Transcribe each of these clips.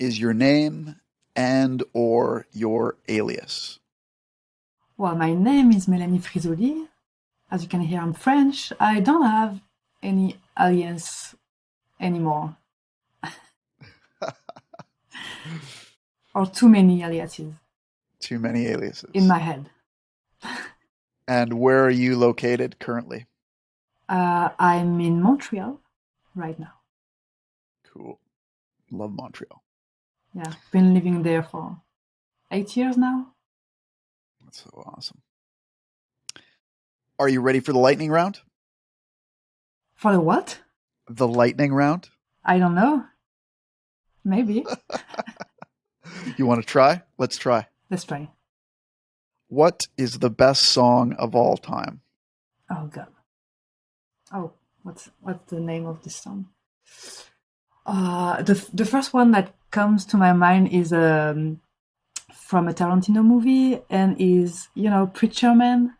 is your name and or your alias? Well, my name is Melanie Frisoli. As you can hear, I'm French. I don't have any alias anymore. Or too many aliases. Too many aliases. In my head. And where are you located currently? I'm in Montreal right now. Cool. Love Montreal. Yeah, been living there for 8 years now. That's so awesome. Are you ready for the lightning round? For the what? The lightning round? I don't know. Maybe. You want to try? Let's try. Let's try. What is the best song of all time? Oh God. Oh, what's the name of this song? The first one that comes to my mind is from a Tarantino movie and is, Preacher Man.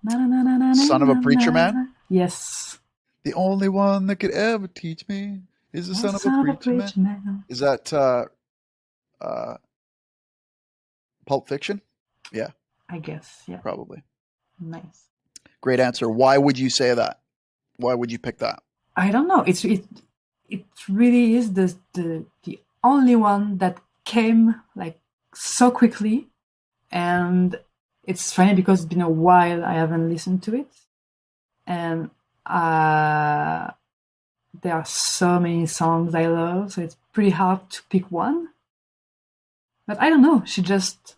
Son of a Preacher Man? Yes. The only one that could ever teach me is the son of a preacher man. Is that Pulp Fiction? Yeah. I guess, yeah. Probably. Nice. Great answer. Why would you say that? Why would you pick that? I don't know. It really is the only one that came like so quickly, and it's funny because it's been a while I haven't listened to it, and there are so many songs I love, so it's pretty hard to pick one. But I don't know. She just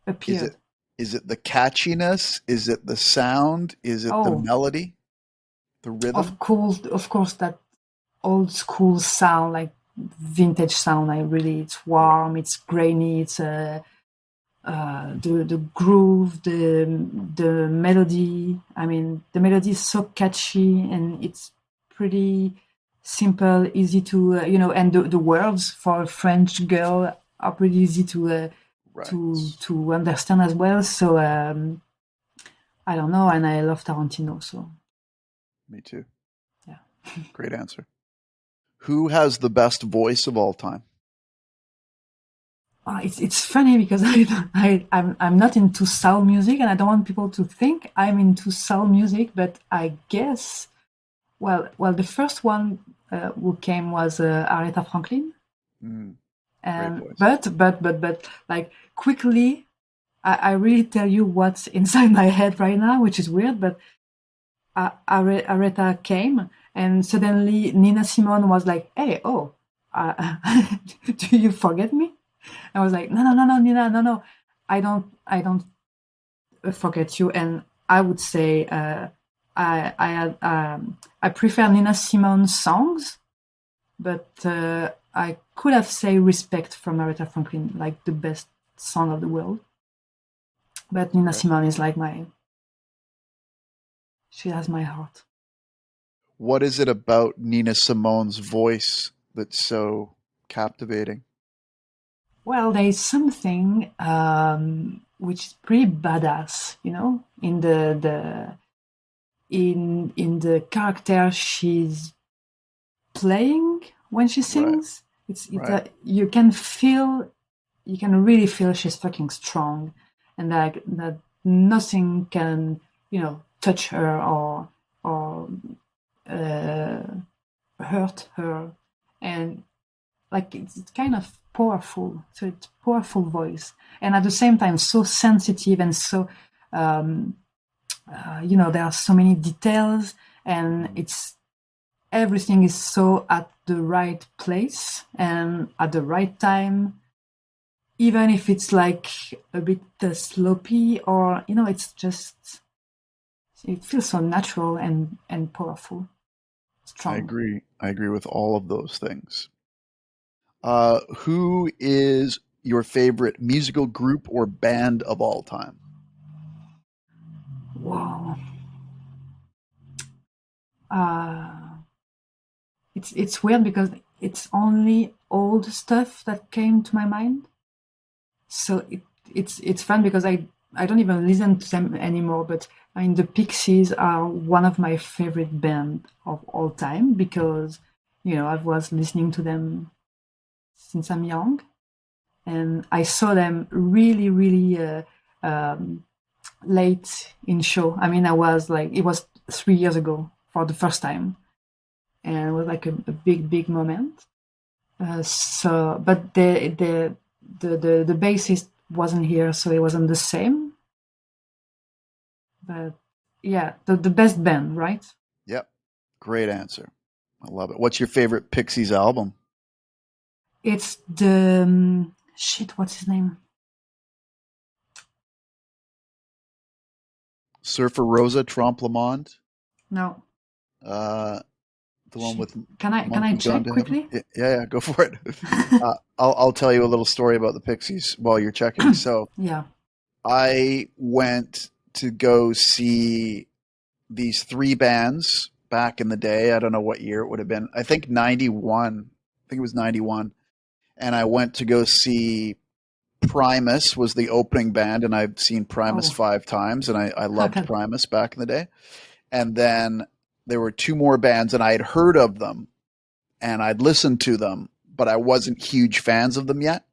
appeared. Is it the catchiness? Is it the sound? Is it the melody? The rhythm? Of course, that old school sound, like vintage sound. It's warm, it's grainy, it's the groove, the melody. I mean, the melody is so catchy and it's pretty simple, easy to and the words for a French girl are pretty easy to understand as well. So I don't know, and I love Tarantino, so. Me too. Yeah. Great answer. Who has the best voice of all time? It's funny because I'm not into soul music, and I don't want people to think I'm into soul music. But I guess, well, the first one who came was Aretha Franklin. But like quickly, I really tell you what's inside my head right now, which is weird, but Aretha came, and suddenly Nina Simone was like, "Hey, do you forget me?" I was like, "No, Nina, no, I don't forget you." And I would say I prefer Nina Simone's songs, but I could have said "Respect" from Aretha Franklin, like the best song of the world. But Nina Simone is like she has my heart. What is it about Nina Simone's voice that's so captivating? Well, there is something which is pretty badass, in in the character she's playing when she sings. Right. You can really feel she's fucking strong, and that nothing can touch her or hurt her, and like it's kind of powerful. So it's powerful voice, and at the same time so sensitive and so there are so many details, and everything is so at the right place and at the right time, even if it's like a bit sloppy or it's just, it feels so natural and powerful, strong. I agree with all of those things. Who is your favorite musical group or band of all time? Wow. It's weird because it's only old stuff that came to my mind. So it's fun because I don't even listen to them anymore. But I mean, the Pixies are one of my favorite bands of all time because I was listening to them since I'm young, and I saw them really, really late in show. I mean, it was 3 years ago for the first time, and it was like a big, big moment. But the bassist wasn't here, so it wasn't the same. But yeah, the best band, right? Yep. Great answer. I love it. What's your favorite Pixies album? It's the shit. What's his name? Surfer Rosa, Trompe Le Monde? No, Uh, the one shit. with Can I Monkey Gone check to Heaven? quickly? Yeah, go for it. I'll tell you a little story about the Pixies while you're checking. So Yeah. I went to go see these three bands back in the day. I don't know what year it would have been. I think 91. I think it was 91. And I went to go see Primus was the opening band, and I've seen Primus Oh, 5 times, and I loved okay. Primus back in the day. And then there were two more bands, and I had heard of them, and I'd listened to them, but I wasn't huge fans of them yet.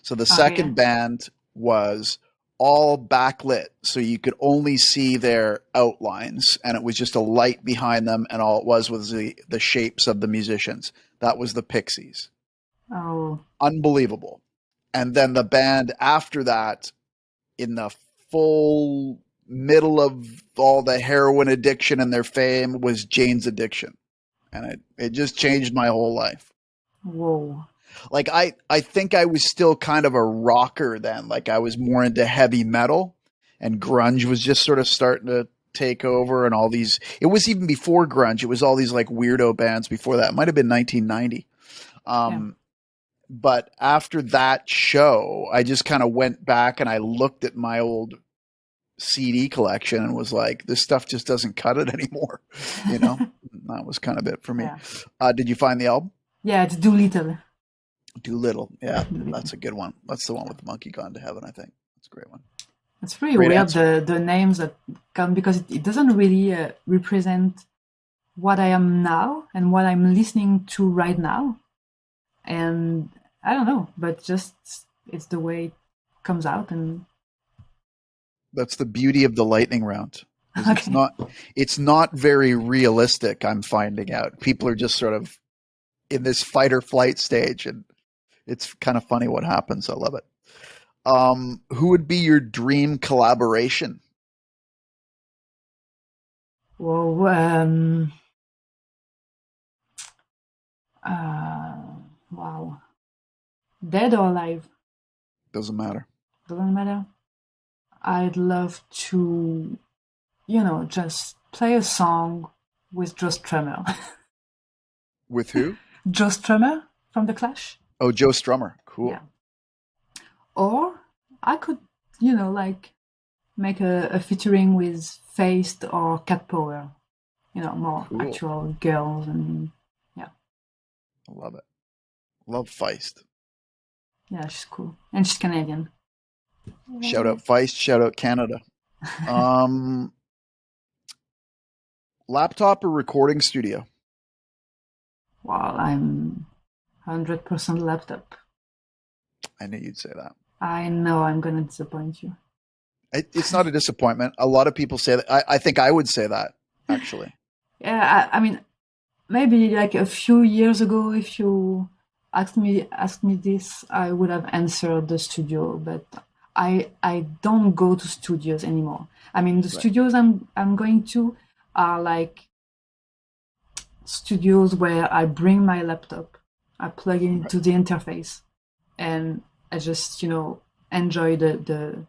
So the Okay. second band was all backlit, so you could only see their outlines, and it was just a light behind them, and all it was the shapes of the musicians. That was the Pixies. Oh, Unbelievable. And then the band after that, in the full middle of all the heroin addiction and their fame, was Jane's Addiction. And it just changed my whole life. whoa. Like I think I was still kind of a rocker then. Like I was more into heavy metal, and grunge was just sort of starting to take over, and all these, it was even before grunge. It was all these like weirdo bands before that. It might have been 1990. Yeah. But after that show, I just kind of went back and I looked at my old CD collection and was like, this stuff just doesn't cut it anymore. You know, that was kind of it for me. Yeah. Did you find the album? Yeah, it's Doolittle. Doolittle. Yeah, Doolittle. that's a good one. That's the one with Monkey Gone to Heaven, I think. That's a great one. It's pretty Great weird, answer. the names that come, because it doesn't really represent what I am now and what I'm listening to right now. And I don't know, but just it's the way it comes out. And That's the beauty of the lightning round. Is okay. it's not very realistic, I'm finding out. People are just sort of in this fight or flight stage, and it's kind of funny what happens. I love it. Who would be your dream collaboration? Well, uh, wow. Dead or alive? Doesn't matter. Doesn't matter. I'd love to, just play a song with Joe Strummer. With who? Joe Strummer from The Clash? Oh, Joe Strummer. Yeah. Cool. Or I could, like make a featuring with Faced or Cat Power. More Cool. actual girls, and yeah. I love it. Love Feist. Yeah, she's cool. And she's Canadian. Shout out Feist. Shout out Canada. Um, Laptop or recording studio? Well, I'm 100% laptop. I knew you'd say that. I know I'm gonna disappoint you. It's not a disappointment. A lot of people say that. I think I would say that, actually. Yeah, I mean, maybe like a few years ago, if you asked me this, I would have answered the studio, but I don't go to studios anymore. I mean, the Right. studios I'm going to are like studios where I bring my laptop, I plug it into the interface, and I just enjoy the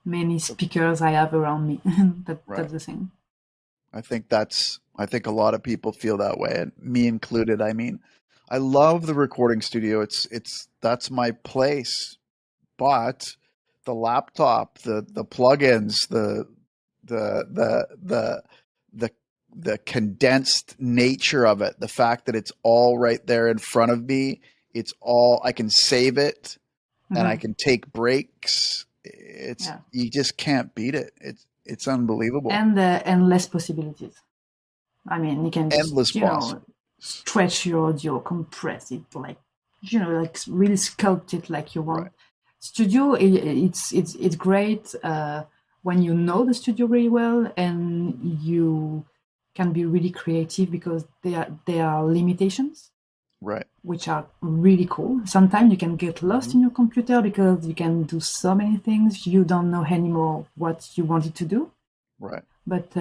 many speakers I have around me. That's the thing. I think a lot of people feel that way, and me included. I mean, I love the recording studio. That's my place. But the laptop, the plugins, the the the the the condensed nature of it, the fact that it's all right there in front of me, it's all, I can save it and I Mhm. can take breaks. Yeah, You just can't beat it. It's unbelievable. and endless possibilities. I mean, you can just Endless possible. stretch your audio, compress it like like really sculpt it like you want. Right. Studio, it's great when you know the studio really well and you can be really creative because there are limitations, Right. which are really cool. Sometimes you can get lost in your computer because you can do so many things you don't know anymore what you wanted to do. Right. But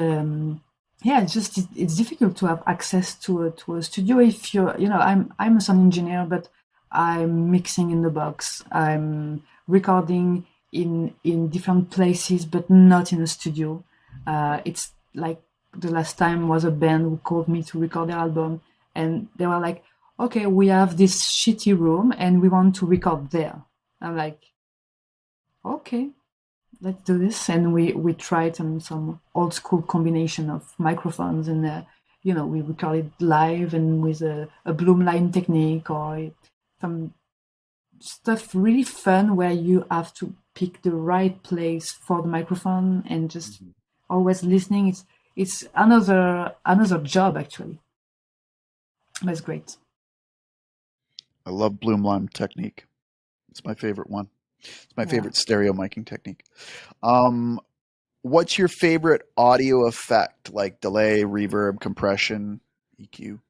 yeah, it's difficult to have access to a studio if you're, I'm a sound engineer, but I'm mixing in the box. I'm recording in different places, but not in a studio. It's like the last time was a band who called me to record their album, and they were like, "Okay, we have this shitty room, and we want to record there." I'm like, "Okay, let's do this." And we tried some old school combination of microphones, and we recorded live and with a bloom line technique or some stuff really fun where you have to pick the right place for the microphone and just always listening. It's another job actually. That's great. I love bloom line technique. It's my favorite one. It's my favorite stereo miking technique. What's your favorite audio effect, like delay, reverb, compression, EQ?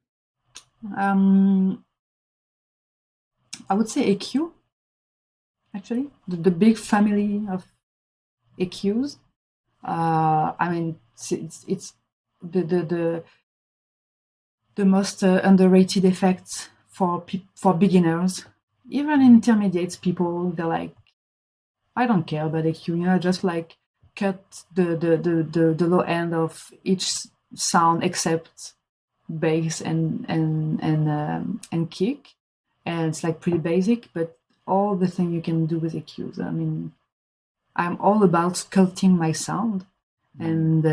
I would say EQ, actually. The big family of EQs. I mean, it's the most underrated effect for beginners. Even intermediate people, they're like, I don't care about EQ, just like cut the low end of each sound except bass and kick, and it's like pretty basic, but all the thing you can do with EQs. I mean, I'm all about sculpting my sound, and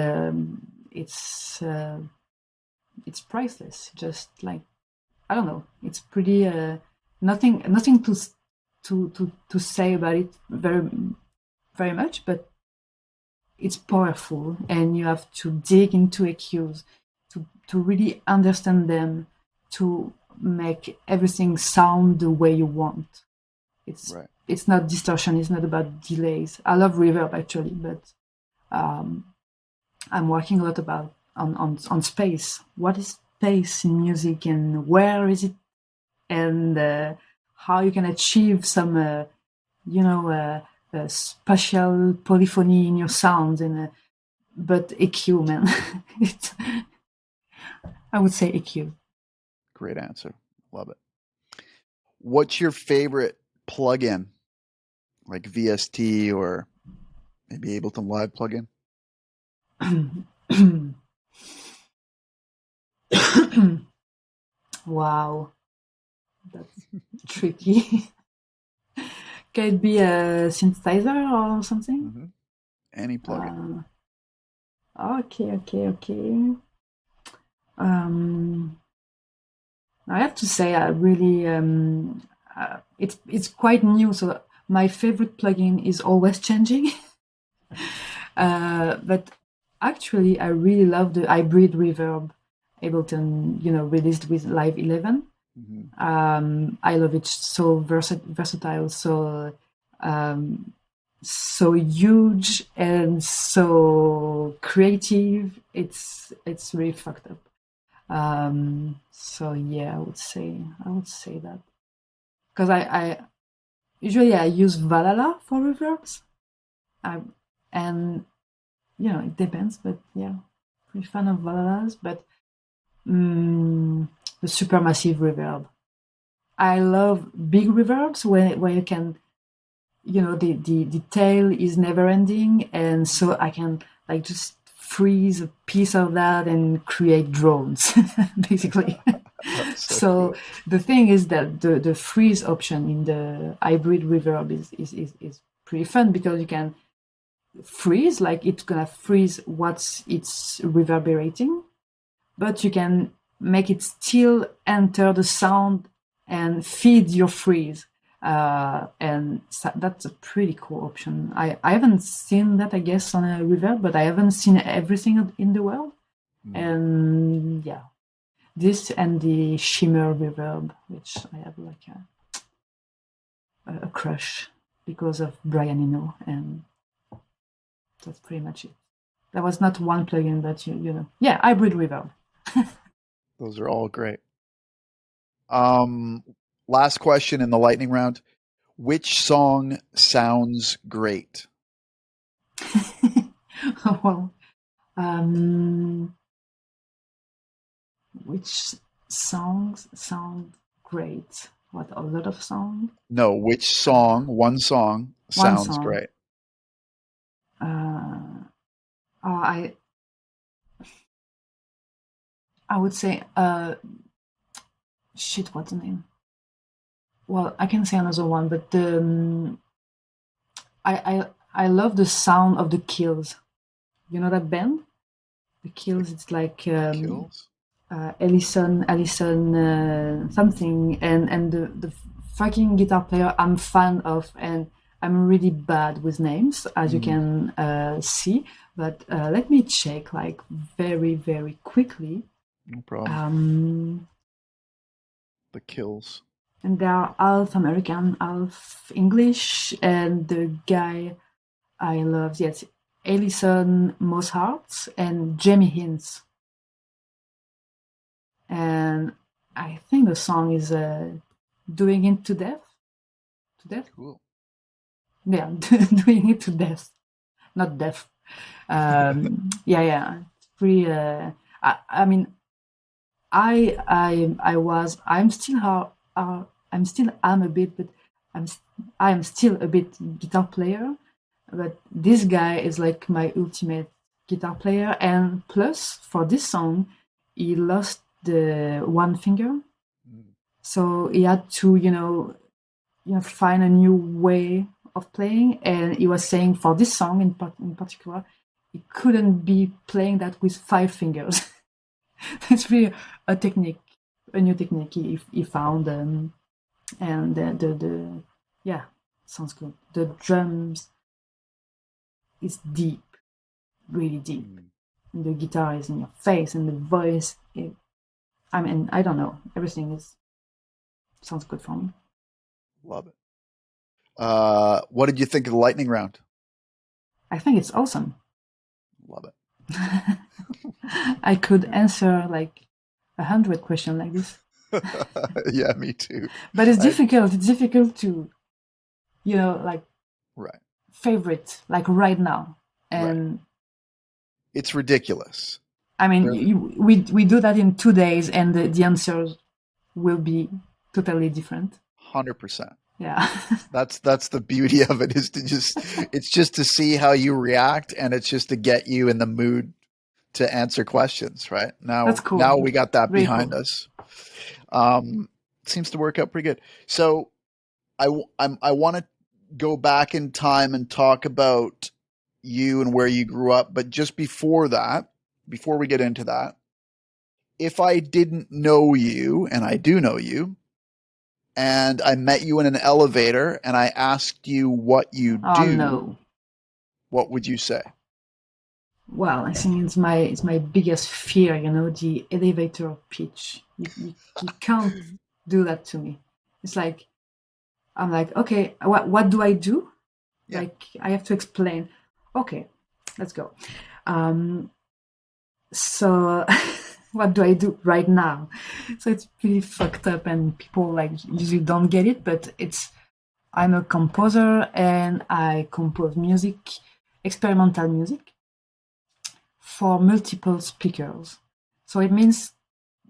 it's priceless. Just like, I don't know, it's pretty nothing to say about it very very much, but it's powerful, and you have to dig into EQs to really understand them, to make everything sound the way you want. It's not distortion, it's not about delays. I love reverb actually, but I'm working a lot about on space. What is space in music, and where is it, and how you can achieve some spatial polyphony in your sounds, and but EQ, man. I would say EQ. Great answer. Love it. What's your favorite plugin, like VST or maybe Ableton Live plugin? Wow, that's tricky. Can it be a synthesizer or something? Any plugin. Okay. I have to say, I really it's quite new, so my favorite plugin is always changing. But actually, I really love the hybrid reverb Ableton, released with Live 11. I love it. So versatile, so huge and so creative. It's really fucked up. So yeah, I would say that, because I usually I use Valhalla for reverbs. And it depends, but yeah, pretty fan of Valhallas. But the supermassive reverb, I love big reverbs where you can, the tail is never ending, and so I can like just freeze a piece of that and create drones, basically. So cool. The thing is that the freeze option in the hybrid reverb is pretty fun, because you can freeze, like it's gonna freeze what it's reverberating, but you can make it still enter the sound and feed your freeze. And that's a pretty cool option. I haven't seen that, I guess, on a reverb, but I haven't seen everything in the world. And yeah, this and the shimmer reverb, which I have like a crush because of Brian Eno, and that's pretty much it. There was not one plugin, but yeah, hybrid reverb. Those are all great. Last question in the lightning round. Which song sounds great? Well, which songs sound great? What, a lot of songs? No, which song, one song, One sounds song. great? I would say, shit, what's the name? Well, I can say another one, but I love the sound of the Kills. You know that band? The Kills. It's like Kills? Allison something, and the fucking guitar player I'm fan of, and I'm really bad with names, as you can see. But let me check, like, very, very quickly. No problem. The Kills. And they are half American, half English, and the guy I love, yes, Alison Mosshart and Jamie Hinz. And I think the song is Doing It to Death. To Death? Cool. Yeah, Doing It to Death. Not death. Yeah. It's pretty, I mean, I'm still am a bit, but I'm still a bit guitar player. But this guy is like my ultimate guitar player, and plus for this song, he lost the one finger, so he had to find a new way of playing. And he was saying for this song in particular, he couldn't be playing that with 5 fingers. It's really a new technique he found, and the yeah, sounds good. The drums is deep, really deep. And the guitar is in your face, and the voice. I don't know. Everything sounds good for me. Love it. What did you think of the lightning round? I think it's awesome. Love it. I could answer like 100 questions like this. Yeah, me too. But it's difficult. It's difficult to, like, right, favorite, like right now. And right. It's ridiculous. I mean, we do that in 2 days, and the answers will be totally different. 100%. Yeah. That's the beauty of it, is it's just to see how you react, and it's just to get you in the mood to answer questions, right? That's cool. Now we got that Very behind cool. us. Seems to work out pretty good. So I want to go back in time and talk about you and where you grew up. But just before we get into that, if I didn't know you, and I do know you, and I met you in an elevator and I asked you what you do, no. What would you say? Well, I think it's my biggest fear, the elevator pitch. You can't do that to me. It's like, I'm like, okay, what do I do? Yeah. Like, I have to explain. Okay, let's go. So what do I do right now? So it's pretty fucked up, and people like usually don't get it, but I'm a composer, and I compose music, experimental music, for multiple speakers. So it means,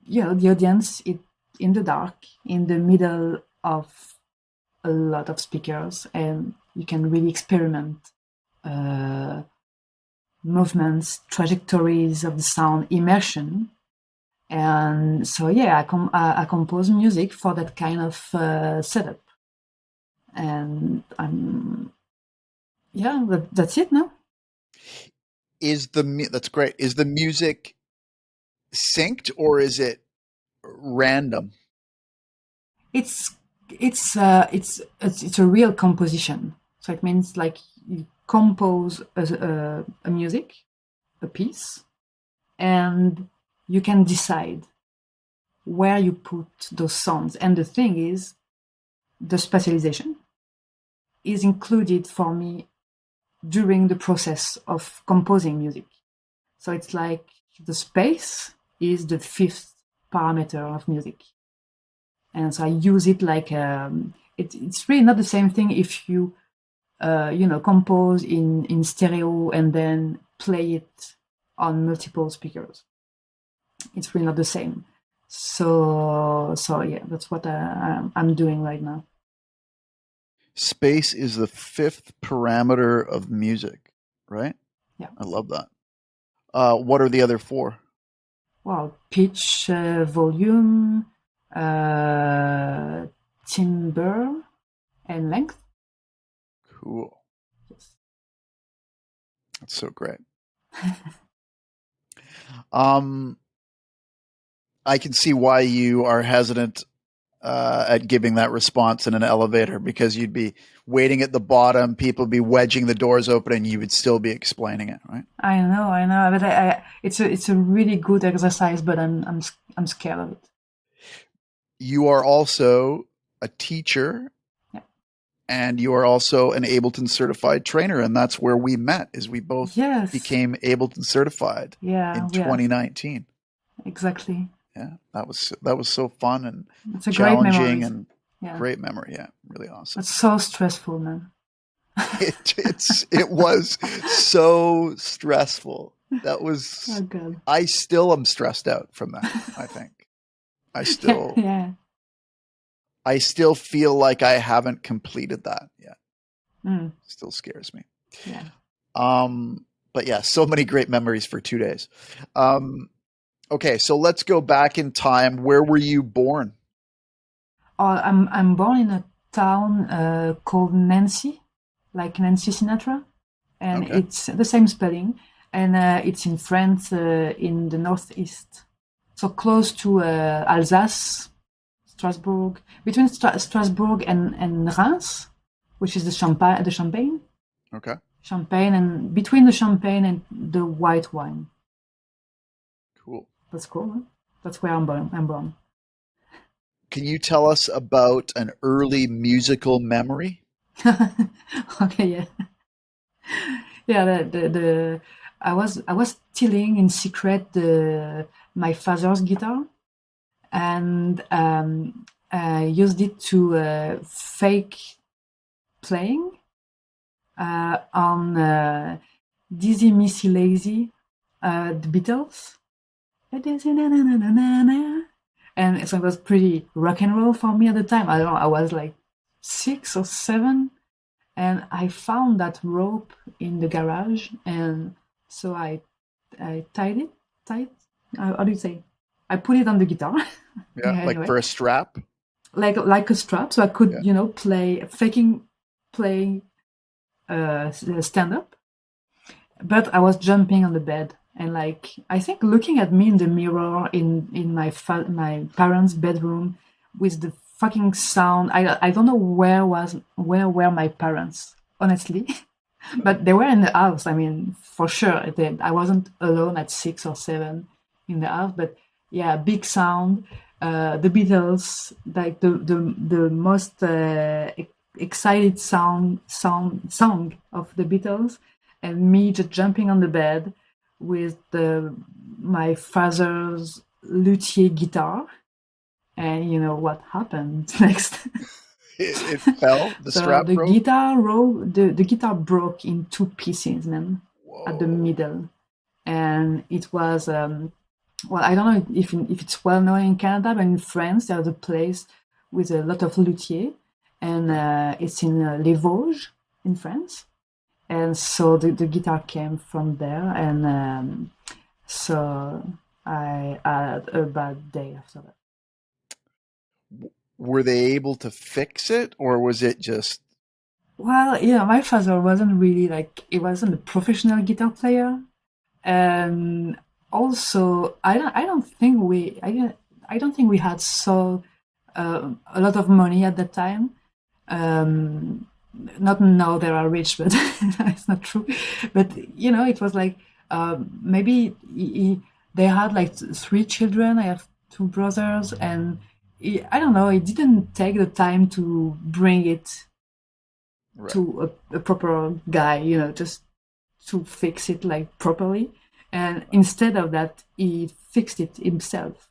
the audience is in the dark, in the middle of a lot of speakers, and you can really experiment movements, trajectories of the sound, immersion. And so, yeah, I compose music for that kind of setup. And that's it now. That's great. Is the music synced, or is it random? It's a real composition. So it means, like, you compose a music, a piece, and you can decide where you put those sounds. And the thing is, the spatialization. is included for me during the process of composing music. So it's like the space is the fifth parameter of music. And so I use it like, it's really not the same thing if you, compose in stereo and then play it on multiple speakers. It's really not the same. So yeah, that's what I'm doing right now. Space is the fifth parameter of music, right? Yeah. I love that. What are the other four? Well, pitch, volume, timbre, and length. Cool. Yes. That's so great. I can see why you are hesitant at giving that response in an elevator, because you'd be waiting at the bottom, people be wedging the doors open, and you would still be explaining it, right? I know, but it's a really good exercise, but I'm scared of it. You are also a teacher, yeah. And you are also an Ableton certified trainer, and that's where we met. Is we both became Ableton certified in 2019. Exactly. Yeah, that was so fun and it's a challenging great and great memory. Yeah, really awesome. It's so stressful, man. It was so stressful. That was. Oh God. I still am stressed out from that. I think I still. I still feel like I haven't completed that yet. Still scares me. Yeah. But yeah, so many great memories for 2 days. Okay, so let's go back in time. Where were you born? I'm born in a town called Nancy, like Nancy Sinatra, and it's the same spelling, and it's in France, in the northeast, so close to Alsace, Strasbourg, between Strasbourg and Reims, which is the Champagne. Okay. Champagne, and between the Champagne and the white wine. Cool. That's cool. Huh? That's where I'm born. Can you tell us about an early musical memory? Okay, yeah. Yeah, I was stealing in secret my father's guitar, and I used it to fake playing on Dizzy Missy Lazy, the Beatles. And so it was pretty rock and roll for me at the time. I don't know, I was like 6 or 7, and I found that rope in the garage, and so I tied it. How do you say? I put it on the guitar. Yeah, anyway. Like for a strap. Like a strap, so I could playing stand up. But I was jumping on the bed, and like I think looking at me in the mirror in my parents' bedroom with the fucking sound. I don't know where were my parents, honestly. But they were in the house. I mean, for sure, I wasn't alone at 6 or 7 in the house. But yeah, big sound. The Beatles, like the most excited song of the Beatles, and me just jumping on the bed with my father's luthier guitar. And you know what happened next? It fell. The strap broke. The guitar broke in 2 pieces, man. Whoa. At the middle, and it was well, I don't know if it's well known in Canada, but in France there's a place with a lot of luthier, and it's in Les Vosges in France, and so the guitar came from there, and so I had a bad day after that. Were they able to fix it, or was it just? Well, yeah, my father wasn't really he wasn't a professional guitar player, and also I don't think we had a lot of money at that time. Not now they are rich, but it's not true. But it was like maybe they had like 3 children. I have 2 brothers, and I don't know. It didn't take the time to bring it Right. to a proper guy, just to fix it like properly. And instead of that, he fixed it himself.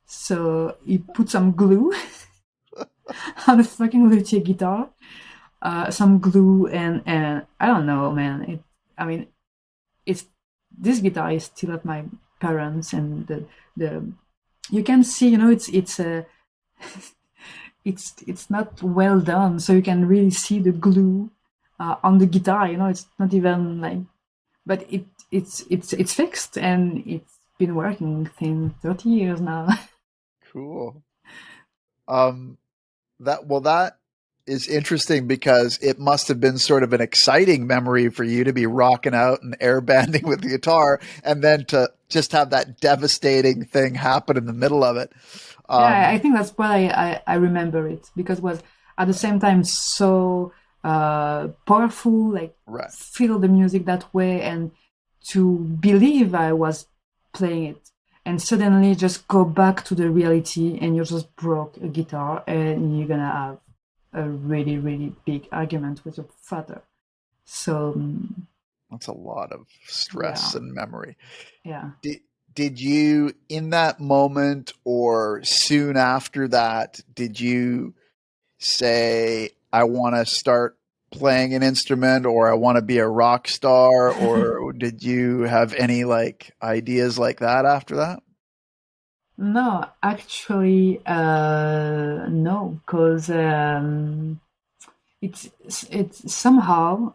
So he put some glue on a fucking luthier guitar, some glue, and I don't know, man. I mean, it's this guitar is still at my parents, and the you can see, it's a it's not well done, so you can really see the glue on the guitar. It's not even like, but it's fixed, and it's been working since 30 years now. Cool. Um, that is interesting because it must have been sort of an exciting memory for you to be rocking out and air banding with the guitar, and then to just have that devastating thing happen in the middle of it. Yeah, I Um, think that's why I remember it, because it was at the same time so powerful, like right. feel the music that way, and to believe I was playing it, and suddenly just go back to the reality, and you just broke a guitar, and you're gonna have a really, really big argument with your father. So That's a lot of yeah, stress and memory. yeah. Did, did you, in that moment or soon after that, did you say, I want to start playing an instrument or I want to be a rock star? Or did you have any like ideas like that after that? No, actually, no, because it's somehow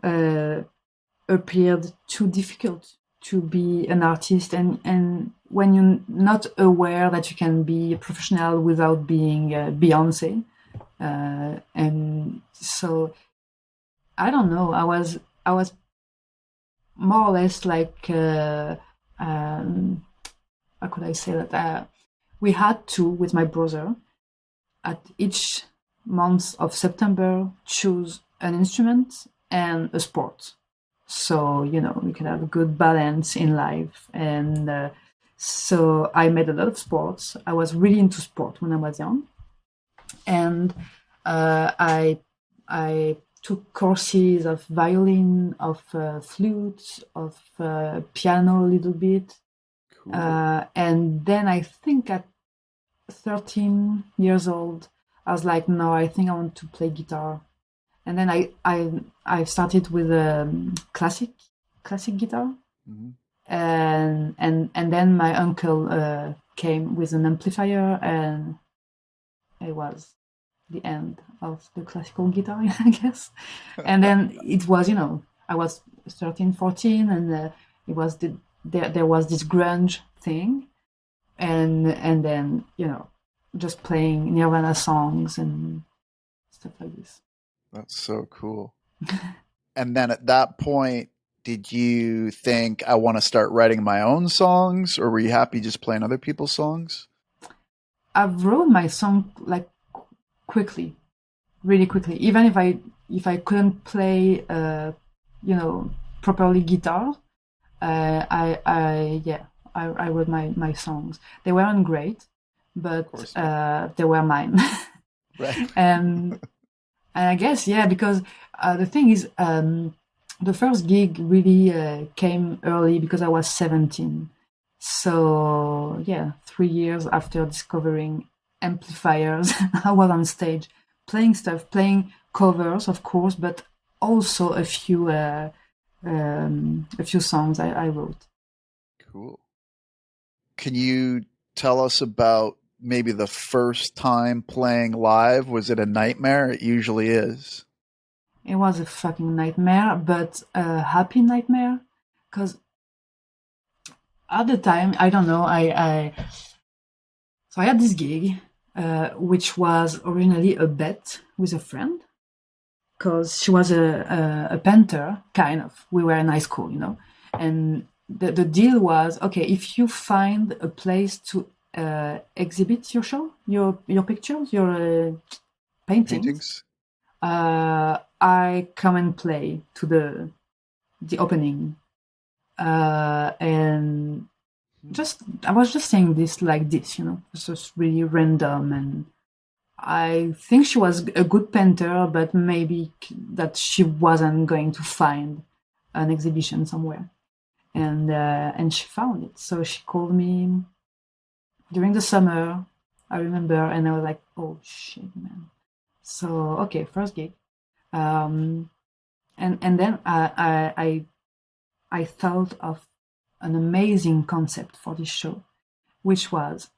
appeared too difficult to be an artist, and when you're not aware that you can be a professional without being Beyonce, and so I don't know. I was more or less like how could I say that? We had to, with my brother, at each month of September, choose an instrument and a sport. So, we can have a good balance in life. And so I made a lot of sports. I was really into sport when I was young. And I took courses of violin, of flute, of piano a little bit. Cool. And then I think at 13 years old, I was like, no, I think I want to play guitar. And then I started with classic guitar, Hmm. and then my uncle came with an amplifier, and it was the end of the classical guitar, I guess. And then it was, I was 13, 14, and it was there was this grunge thing, and then just playing Nirvana songs and stuff like this. That's so cool. And then at that point, did you think I want to start writing my own songs or were you happy just playing other people's songs? I wrote my song like quickly, really quickly. Even if I couldn't play, properly guitar, I yeah, I wrote my songs. They weren't great, Of but course not. they were mine. Right. and And I guess, yeah, because the thing is, the first gig really came early because I was 17. So, yeah, 3 years after discovering amplifiers, I was on stage playing stuff, playing covers, of course, but also a few songs I wrote. Cool. Can you tell us about maybe the first time playing live? Was it a nightmare? It usually is. It was a fucking nightmare, but a happy nightmare, because at the time, I don't know, so I had this gig, which was originally a bet with a friend, because she was a painter, kind of. We were in high school, and the deal was, okay, if you find a place to exhibit your show, your pictures, your paintings, Paintings? I come and play to the opening, and Hmm. just I was just saying this like this, it's just really random, I think she was a good painter, but maybe that she wasn't going to find an exhibition somewhere, and she found it. So she called me during the summer, I remember, and I was like, "Oh shit, man!" So okay, first gig, and then I thought of an amazing concept for this show, which was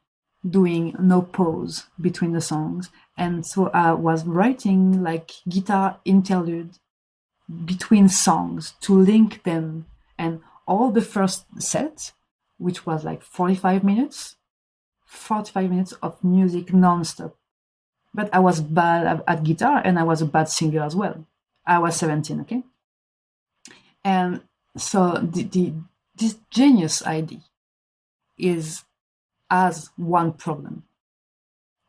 doing no pause between the songs. And so I was writing like guitar interlude between songs to link them. And all the first set, which was like 45 minutes of music nonstop. But I was bad at guitar and I was a bad singer as well. I was 17, okay? And so this genius idea has one problem.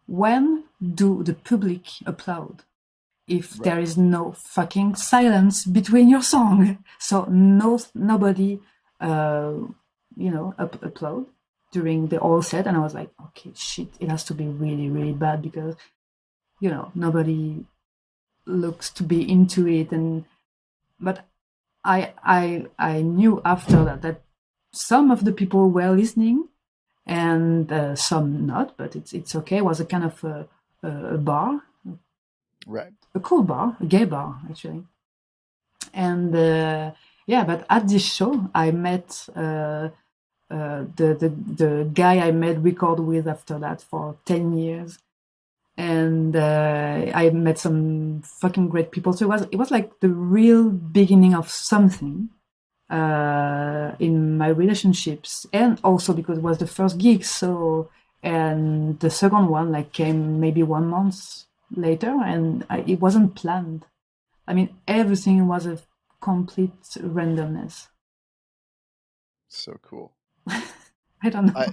When do the public applaud if Right. there is no fucking silence between your song? So nobody, applaud during the whole set, and I was like, okay, shit, it has to be really, really bad because nobody looks to be into it, but I knew after that some of the people were listening and some not, but it's okay. It was a kind of a bar, Right. a cool bar, a gay bar actually. And but at this show, I met the guy I made record with after that for 10 years, and I met some fucking great people. So it was like the real beginning of something in my relationships, and also because it was the first gig. So, and the second one like came maybe 1 month later, and it wasn't planned. I mean, everything was a complete randomness. So cool. I don't know.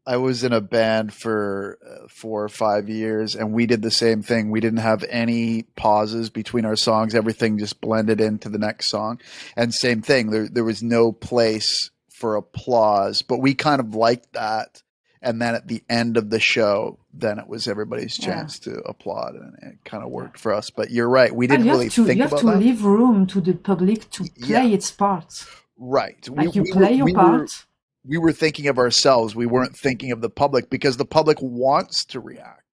I was in a band for 4 or 5 years, and we did the same thing. We didn't have any pauses between our songs. Everything just blended into the next song. And same thing, there was no place for applause, but we kind of liked that. And then at the end of the show, then it was everybody's chance to applaud, and it kind of worked for us. But you're right, we And didn't really think you have about to that. leave room to the public to Yeah, play its part. right. Like you play your part. We were thinking of ourselves. We weren't thinking of the public because the public wants to react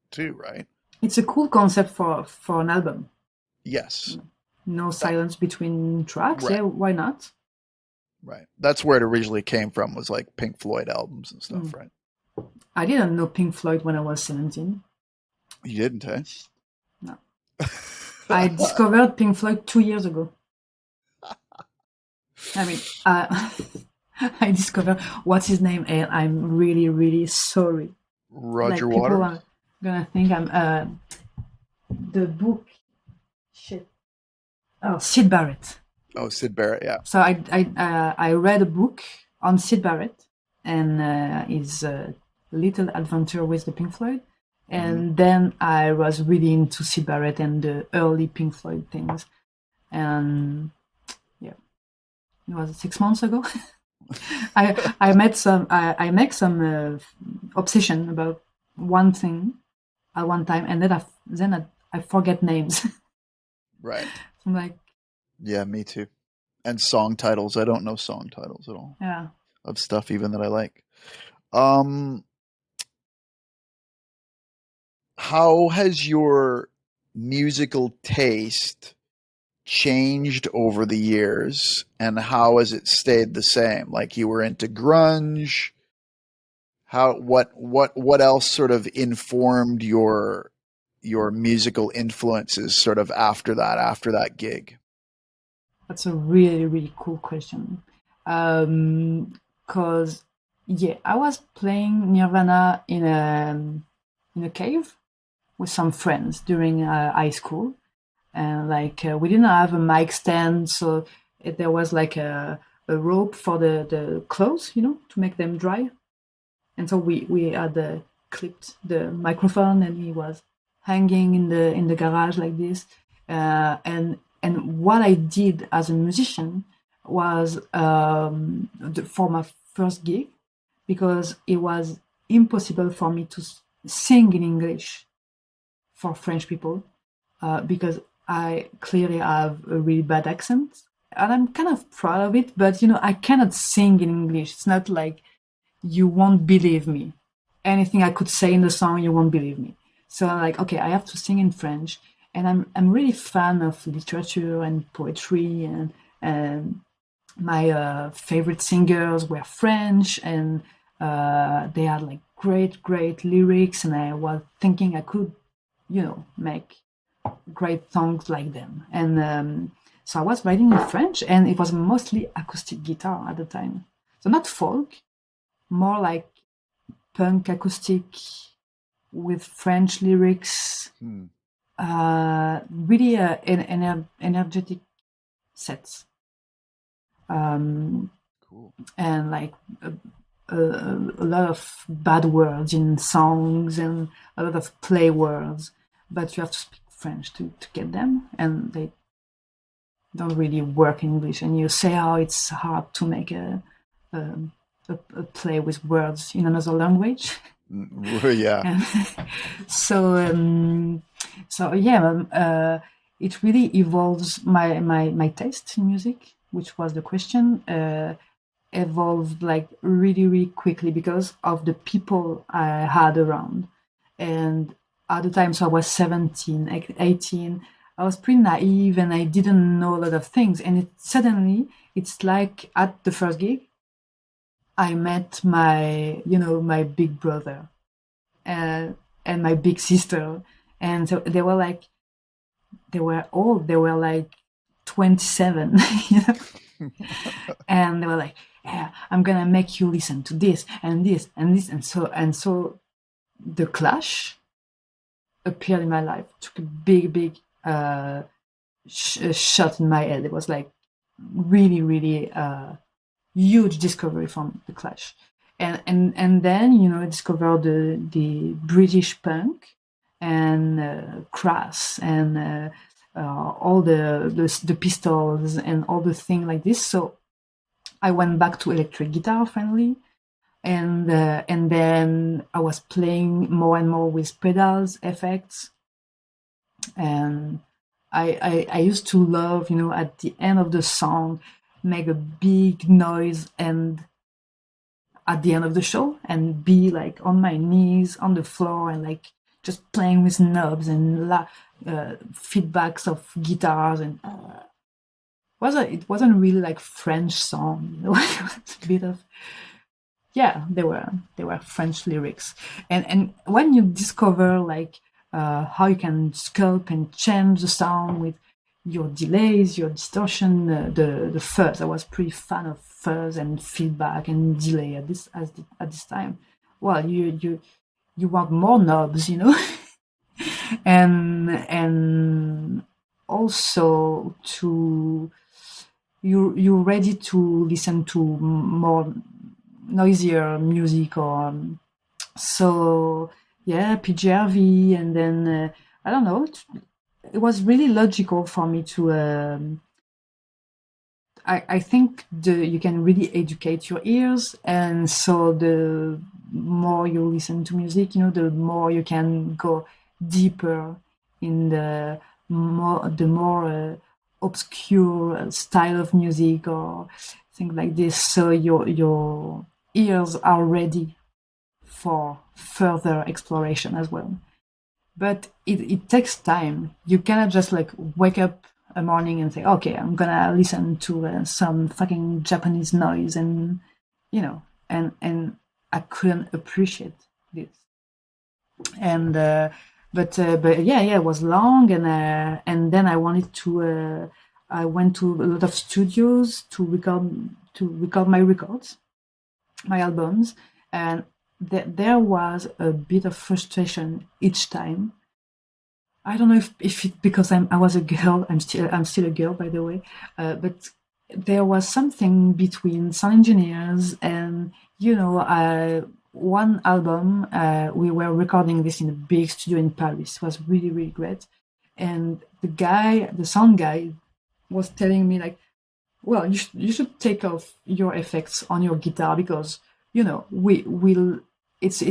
too, right? It's a cool concept for an album. Yes. No silence between tracks. Right. Yeah, why not? Right. That's where it originally came from, was like Pink Floyd albums and stuff, right? I didn't know Pink Floyd when I was 17. You didn't, eh? No. I discovered Pink Floyd 2 years ago. I mean, I discovered what's his name, and I'm really, really sorry. Roger Like people Waters? are gonna think I'm the book. Shit. Oh, Sid Barrett. Oh, Sid Barrett, yeah. So I read a book on Sid Barrett and his little adventure with the Pink Floyd, and then I was really into Sid Barrett and the early Pink Floyd things, and yeah, it was 6 months ago. I make some obsession about one thing at one time, and then I forget names. Right. I'm like, Yeah, me too. And song titles. I don't know song titles at all. yeah. Of stuff even that I like. How has your musical taste changed over the years, and how has it stayed the same? Like, you were into grunge. What else sort of informed your musical influences sort of after that gig? That's a really, really cool question. Because yeah, I was playing Nirvana in a cave with some friends during high school, and we didn't have a mic stand, so there was like a rope for the clothes, to make them dry, and so we had clipped the microphone, and he was hanging in the garage like this, and what I did as a musician was for my first gig, because it was impossible for me to sing in English. for French people because I clearly have a really bad accent, and I'm kind of proud of it. But I cannot sing in English. It's not like you won't believe me. Anything I could say in the song, you won't believe me. So I'm like, okay, I have to sing in French, and I'm really fan of literature and poetry, and my favorite singers were French, and they had like great lyrics, and I was thinking I could, make great songs like them. And so I was writing in French, and it was mostly acoustic guitar at the time. So not folk, more like punk acoustic with French lyrics. Really energetic sets. Cool. And like a lot of bad words in songs and a lot of play words, but you have to speak French to get them, and they don't really work in English. And you say how it's hard to make a play with words in another language. Yeah. And so yeah, it really evolves my taste in music, which was the question. Evolved like really quickly because of the people I had around. And at the time, so I was 17, 18, I was pretty naive and I didn't know a lot of things. And suddenly, it's like at the first gig, I met my big brother and my big sister. And so they were old. They were like 27, and they were like, yeah, I'm gonna make you listen to this and this and this. And so the Clash appeared in my life, took a big shot in my head. It was like really huge discovery from the Clash. And then I discovered the British punk and Crass and all the Pistols and all the thing like this. So I went back to electric guitar finally, and then I was playing more and more with pedals, effects, and I used to love, at the end of the song, make a big noise and at the end of the show and be like on my knees on the floor and like just playing with knobs and feedbacks of guitars and. It wasn't really like French song, it was a bit of they were French lyrics, and when you discover like how you can sculpt and change the sound with your delays, your distortion, the fuzz. I was pretty fan of fuzz and feedback and delay at this time. Well, you want more knobs, and also you're ready to listen to more noisier music or so PGRV, and then I don't know, it was really logical for me to I think you can really educate your ears, and so the more you listen to music, the more you can go deeper in the more obscure style of music or things like this. So your ears are ready for further exploration as well. But it takes time. You cannot just like wake up a morning and say, okay, I'm gonna listen to some fucking Japanese noise, and and I couldn't appreciate this. And but it was long, and then I wanted to. I went to a lot of studios to record my records, my albums, and there was a bit of frustration each time. I don't know if it's because I was a girl. I'm still a girl, by the way, but there was something between sound engineers and one album. We were recording this in a big studio in Paris. It was really great, and the sound guy, was telling me like, well, you should take off your effects on your guitar because we will. It's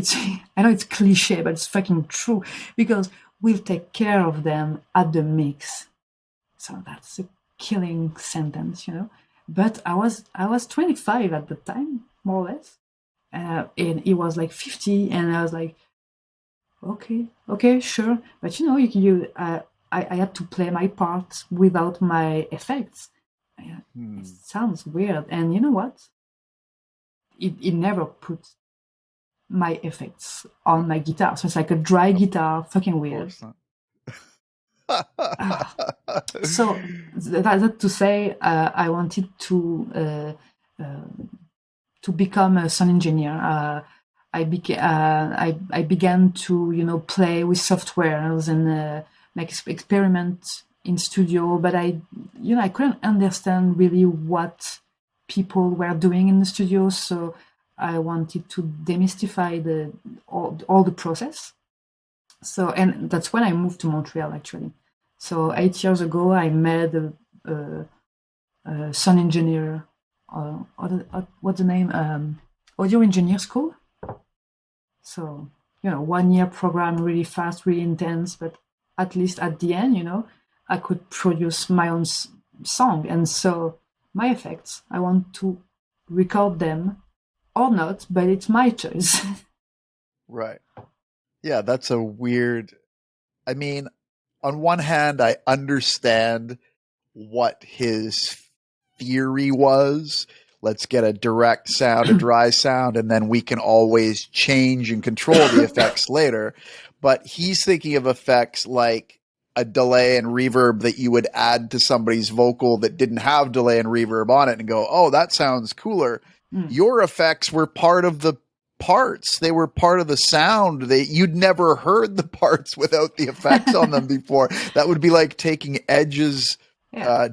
I know it's cliche, but it's fucking true, because we'll take care of them at the mix. So that's a killing sentence, But I was 25 at the time, more or less. And he was like 50, and I was like, okay, sure. But I had to play my part without my effects. It sounds weird. And you know what? It never put my effects on my guitar. So it's like a dry guitar, fucking weird. So that to say, I wanted to become a sound engineer. I began to play with softwares and make experiments in studio, but I couldn't understand really what people were doing in the studio, so I wanted to demystify all the process. So, and that's when I moved to Montreal, actually. So 8 years ago, I met a sound engineer. What's the name? Audio engineer school. So 1 year program, really fast, really intense, but at least at the end, I could produce my own song. And so my effects, I want to record them or not, but it's my choice. Right. Yeah, that's a weird. I mean, on one hand, I understand what his theory was. Let's get a direct sound, a dry sound, and then we can always change and control the effects later. But he's thinking of effects like a delay and reverb that you would add to somebody's vocal that didn't have delay and reverb on it and go, oh, that sounds cooler. Your effects were part of the parts. They were part of the sound. You'd never heard the parts without the effects on them before. That would be like taking Edge's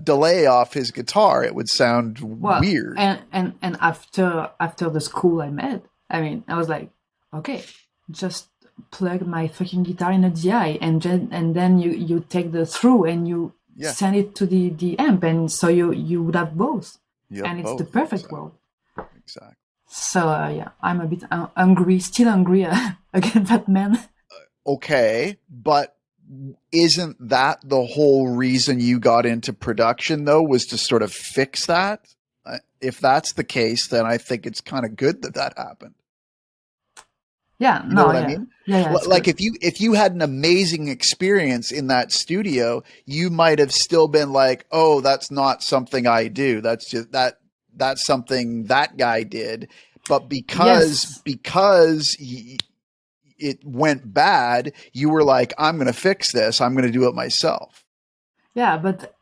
delay off his guitar. It would sound weird. And after the school I met, I was like, okay, just plug my fucking guitar in a DI, and then you take the through and you send it to the amp, and so you would have both. And it's the perfect world. Exactly. So I'm a bit hungry, still hungry again, that man. Okay, but isn't that the whole reason you got into production, though, was to sort of fix that? If that's the case, then I think it's kind of good that happened. Yeah, you know what I mean? Yeah, like if you had an amazing experience in that studio, you might have still been like, oh, that's not something I do. That's just that's something that guy did. But because it went bad, you were like, I'm going to fix this. I'm going to do it myself. Yeah, but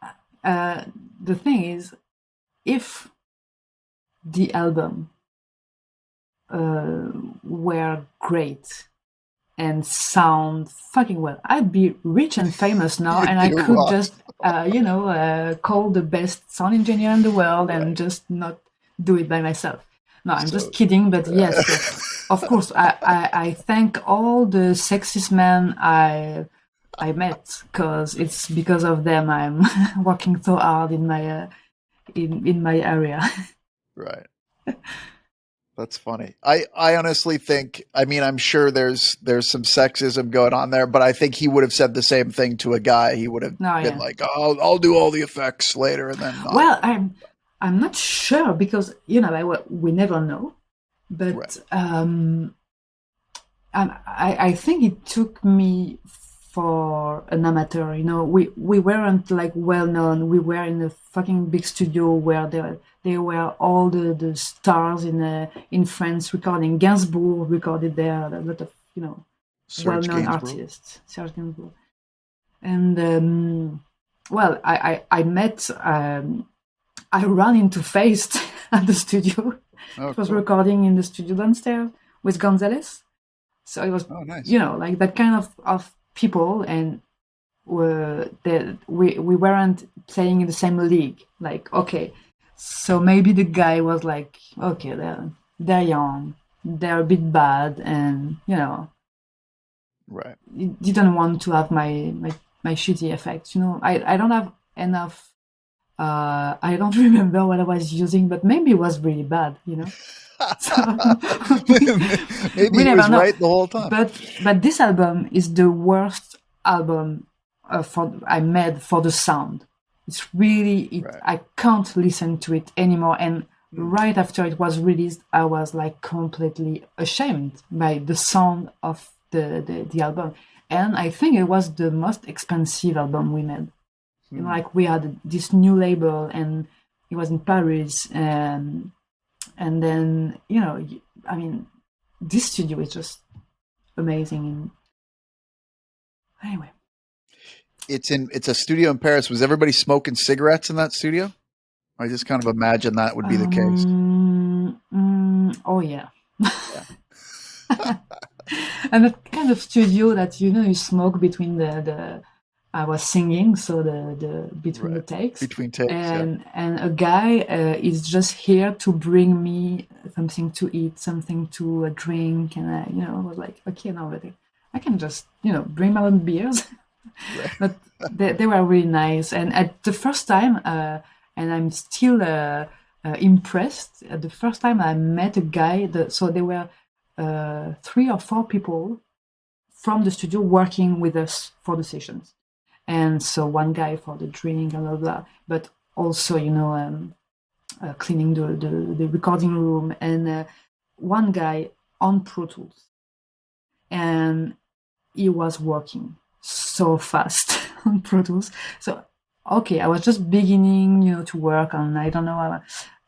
the thing is, if the album were great and sound fucking well, I'd be rich and famous now, and I could just, call the best sound engineer in the world and just not do it by myself. No, I'm just kidding, but yes, of course, I thank all the sexist men I met, because it's because of them I'm working so hard in my area. Right. That's funny. I honestly think, I'm sure there's some sexism going on there, but I think he would have said the same thing to a guy. He would have been like, oh, I'll do all the effects later, and then not. Well, I'm not sure, because we never know, but right. I think it took me for an amateur. We weren't like well known. We were in a fucking big studio where there were all the stars in France recording. Gainsbourg recorded there. A lot of well-known artists. Serge Gainsbourg. And I met. I ran into Feist at the studio. It was recording in the studio downstairs with Gonzalez. So it was, nice. Like that kind of people, and we weren't playing in the same league. Like, okay, so maybe the guy was like, okay, they're young, they're a bit bad, and right. Didn't want to have my shitty effects. I don't have enough. I don't remember what I was using, but maybe it was really bad, So, maybe he was right the whole time. But this album is the worst album I made for the sound. It's really Right. I can't listen to it anymore. And right after it was released, I was like completely ashamed by the sound of the album. And I think it was the most expensive album we made. You know, like we had this new label, and it was in Paris, and then I mean, this studio is just amazing. Anyway, It's a studio in Paris. Was everybody smoking cigarettes in that studio? I just kind of imagine that would be the case. Oh yeah. Yeah. And the kind of studio that you smoke between the I was singing, so the between the Right. takes, Between takes, yeah. and a guy is just here to bring me something to eat, something to drink, and I was like, okay, now I can just bring my own beers. Right. But they were really nice, and at the first time, and I'm still impressed. At the first time I met a guy, so there were 3 or 4 people from the studio working with us for the sessions. And so one guy for the drink and blah blah, but also cleaning the recording room, and one guy on Pro Tools, and he was working so fast on Pro Tools. So okay, I was just beginning to work on, I don't know,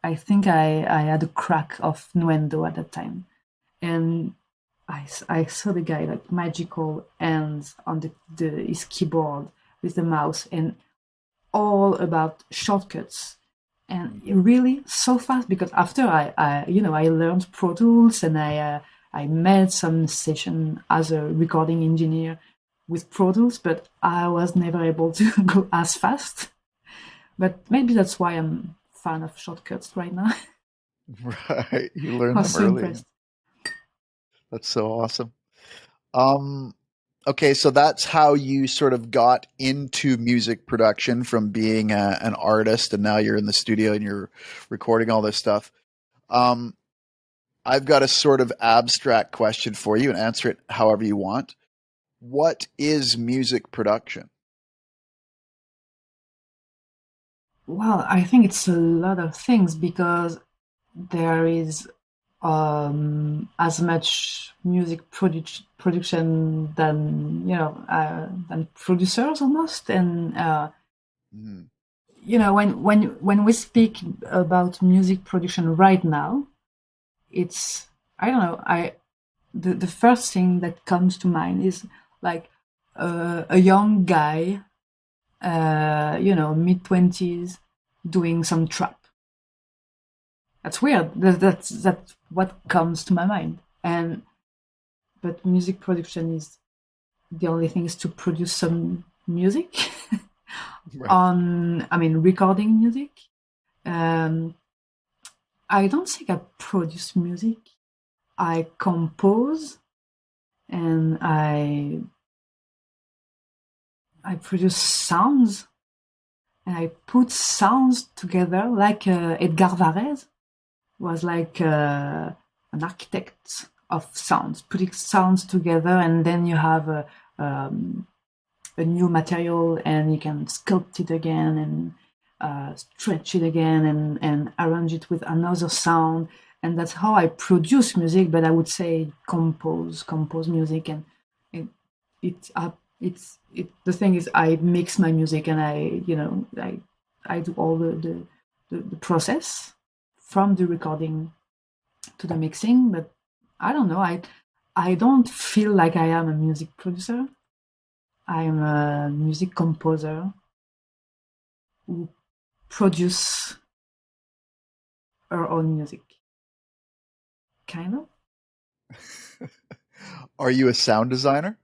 I think I had a crack of Nuendo at that time, and I saw the guy like magical hands on his keyboard with the mouse, and all about shortcuts, and really so fast, because after I learned Pro Tools, and I made some session as a recording engineer with Pro Tools, but I was never able to go as fast. But maybe that's why I'm a fan of shortcuts right now. Right. You I learned was them so early. impressed. That's so awesome. Okay, so that's how you sort of got into music production, from being an artist, and now you're in the studio and you're recording all this stuff. Um, I've got a sort of abstract question for you, and answer it however you want. What is music production? Well, I think it's a lot of things, because there is as much music production than producers almost, and Mm, when we speak about music production right now, it's, I don't know, the first thing that comes to mind is like a young guy, mid-20s, doing some trap. That's weird. That's what comes to my mind. But music production is, the only thing is to produce some music right. recording music. I don't think I produce music. I compose, and I produce sounds, and I put sounds together, like Edgar Varese was like an architect of sounds, putting sounds together, and then you have a new material, and you can sculpt it again, and stretch it again, and arrange it with another sound. And that's how I produce music, but I would say compose music. And it, the thing is, I mix my music, and I do all the process from the recording to the mixing. But I don't know, I don't feel like I am a music producer. I'm a music composer who produce her own music, kind of. Are you a sound designer?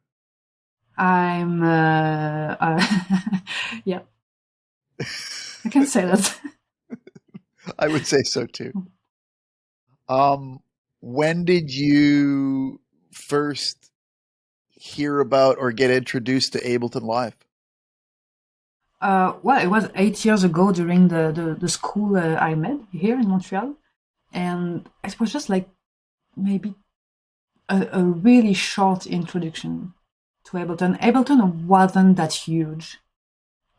I'm yeah, I can say that. I would say so too. Um, when did you first hear about or get introduced to Ableton Live? Well, it was 8 years ago, during the school I made here in Montreal, and it was just like maybe a really short introduction to to Ableton. Ableton wasn't that huge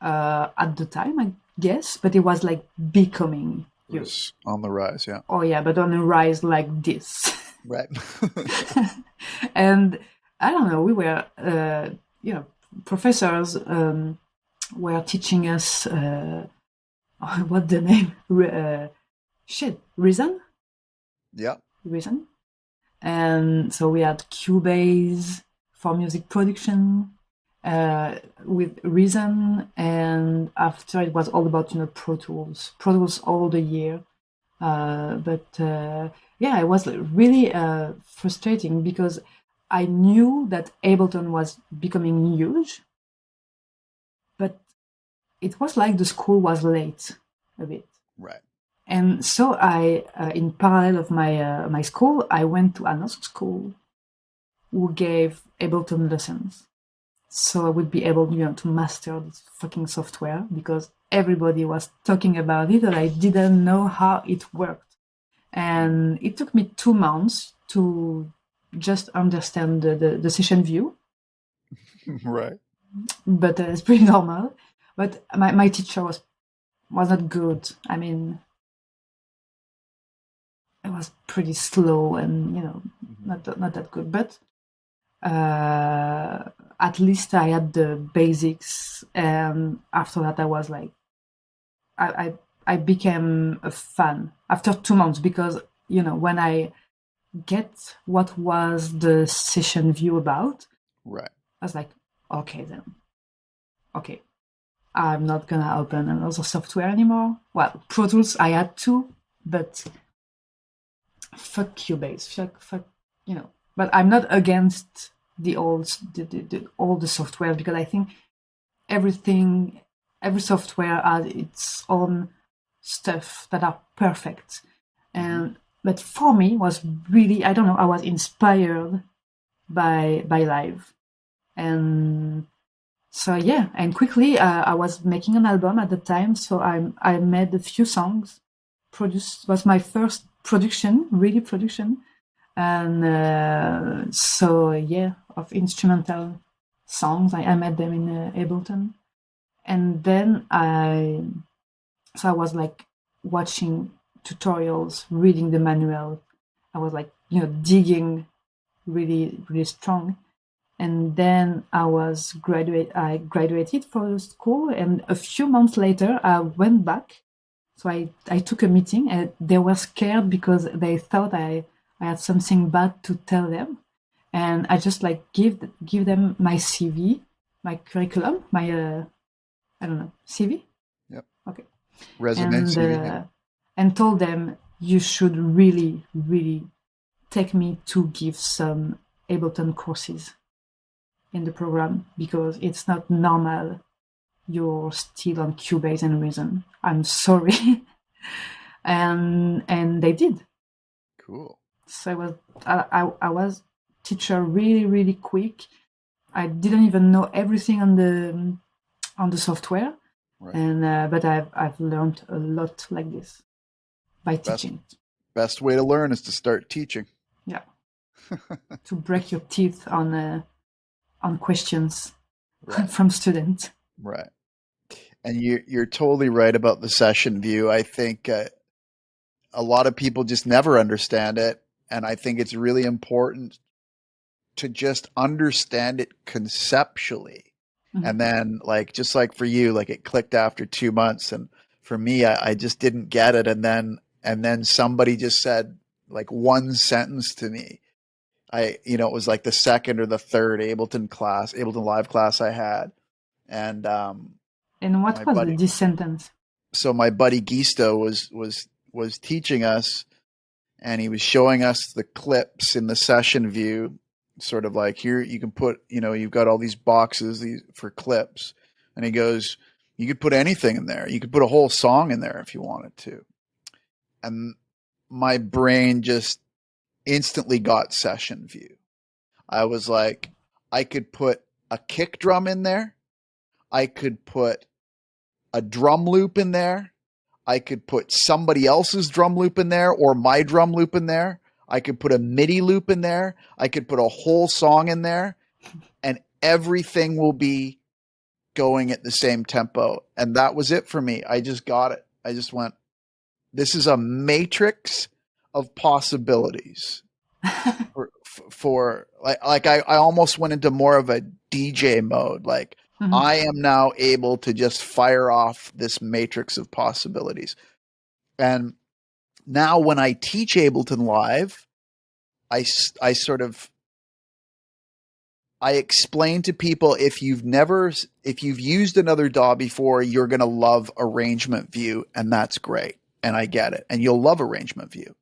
at the time, I guess, but it was like becoming It was on the rise, yeah. Oh yeah, but on a rise like this. Right. And I don't know, we were, professors were teaching us, what the name? Reason? Yeah. Reason. And so we had Cubase for music production with Reason, and after it was all about Pro Tools all the year. Yeah, it was really frustrating because I knew that Ableton was becoming huge, but it was like the school was late a bit. Right. And so I, in parallel of my school, I went to another school who gave Ableton lessons. So I would be able, to master this fucking software because everybody was talking about it and I didn't know how it worked. And it took me 2 months to just understand the session view. Right. But it's pretty normal. But my teacher was not good. I mean, it was pretty slow and not that good. But at least I had the basics, and after that I was like, I became a fan after 2 months because when I get what was the session view about, right, I was like, okay, I'm not gonna open another software anymore. Well, Pro Tools I had to, but fuck Cubase, fuck, But I'm not against the old software because I think every software has its own stuff that are perfect. And but for me was really, I don't know, I was inspired by Live. And so yeah, and quickly I was making an album at the time, so I made a few songs. Was my first production, really production. And so yeah, of instrumental songs, I made them in Ableton. And then I was like watching tutorials, reading the manual. I was like, digging really, really strong. And then I graduated from school, and a few months later I went back. So I took a meeting, and they were scared because they thought I had something bad to tell them. And I just like give them my CV, my curriculum, my I don't know, CV. Yep. Okay. Resume and, CV. And told them you should really, really take me to give some Ableton courses in the program because it's not normal. You're still on Cubase and Reason. I'm sorry. and they did. Cool. So I was teacher really, really quick. I didn't even know everything on the software. Right. And but I've learned a lot like this by teaching. Best way to learn is to start teaching. Yeah. To break your teeth on questions from students. Right. And you're totally right about the session view. I think a lot of people just never understand it. And I think it's really important to just understand it conceptually. Mm-hmm. And then just like for you, it clicked after 2 months. And for me, I just didn't get it. And then somebody just said one sentence to me. It was the second or the third Ableton Live class I had. And what was this sentence? So my buddy Gisto was teaching us, and he was showing us the clips in the session view, sort of like, here you can put, you've got all these boxes for clips. And he goes, you could put anything in there. You could put a whole song in there if you wanted to. And my brain just instantly got session view. I was like, I could put a kick drum in there. I could put a drum loop in there. I could put somebody else's drum loop in there or my drum loop in there. I could put a MIDI loop in there. I could put a whole song in there. And everything will be going at the same tempo. And that was it for me. I just got it. I just went, this is a matrix of possibilities for like I almost went into more of a DJ mode. Like Mhm. I am now able to just fire off this matrix of possibilities. And now when I teach Ableton Live, I sort of I explain to people if you've used another DAW before, you're going to love arrangement view, and that's great. And I get it. And you'll love arrangement view.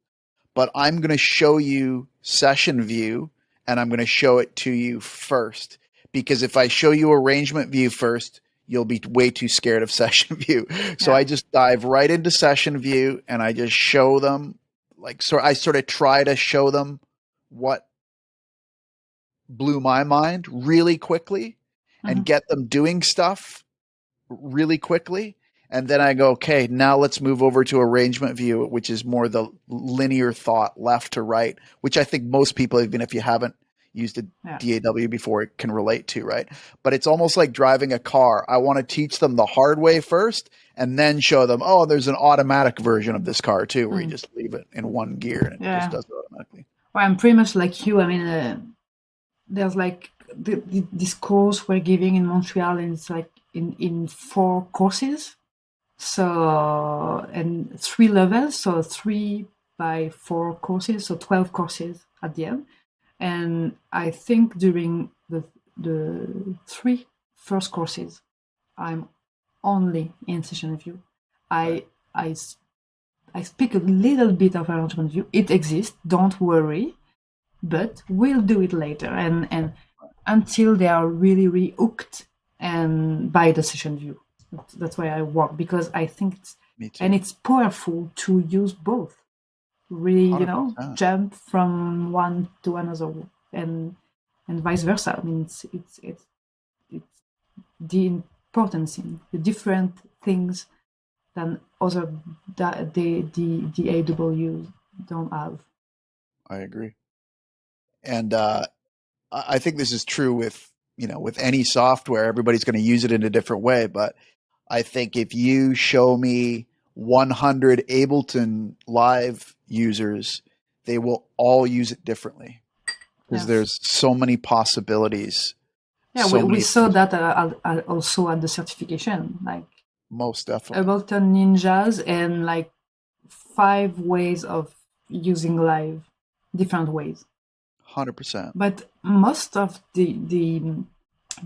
But I'm going to show you session view, and I'm going to show it to you first. Because if I show you arrangement view first, you'll be way too scared of session view. So Yeah. I just dive right into session view, and I just show them, I sort of try to show them what blew my mind really quickly and Mhm. get them doing stuff really quickly. And then I go, okay, now let's move over to arrangement view, which is more the linear thought left to right, which I think most people, even if you haven't used a Yeah. DAW before, can relate to, right? But it's almost like driving a car. I want to teach them the hard way first and then show them, oh, there's an automatic version of this car too, where you just leave it in one gear and it just Yeah. does it automatically. Well, I'm pretty much like you. I mean, there's like this course we're giving in Montreal, and it's like in 4 courses. So, and 3 levels, so 3 by 4 courses, so 12 courses at the end. And I think during the 3 first courses, I'm only in session view. Right. I speak a little bit of arrangement view. It exists, don't worry, but we'll do it later. And until they are really, really hooked and by the session view. That's why I work, because I think Me too. and it's powerful to use both. Really, 100%. jump from one to another, and vice versa. I mean, it's the important thing, the different things than other that the AWs don't have. I agree. And I think this is true with, with any software. Everybody's going to use it in a different way. But I think if you show me 100 Ableton Live users, they will all use it differently because Yes. there's so many possibilities. Yeah, So we many saw things. that also at the certification, like Most definitely. Ableton Ninjas, and like 5 ways of using live, different ways. 100%. But most of the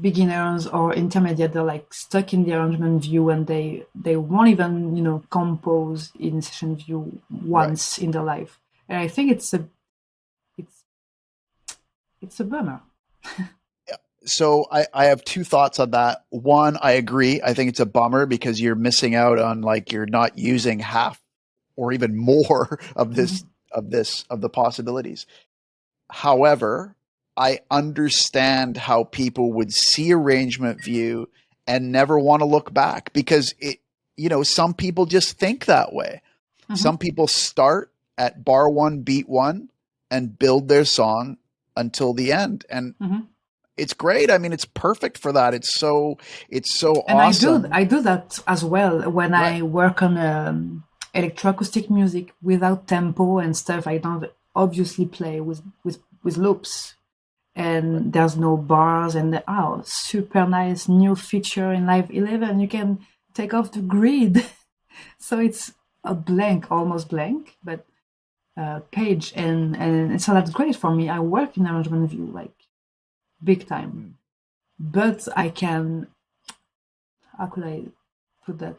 beginners or intermediate, they're like stuck in the arrangement view, and they won't even compose in session view Right. once in their life. And I think it's a bummer. So I have 2 thoughts on that. One, I agree. I think it's a bummer because you're missing out on, like, you're not using half or even more of the possibilities. However, I understand how people would see arrangement view and never want to look back because some people just think that way. Some people start at bar 1, beat 1 and build their song until the end. And it's great. I mean, it's perfect for that. It's so And awesome. I do that as well when Right. I work on electroacoustic music without tempo and stuff. I don't obviously play with loops, and there's no bars, and super nice new feature in Live 11. You can take off the grid, so it's a blank, almost blank, but page, and so that's great for me. I work in arrangement view like big time, but I can. How could I put that?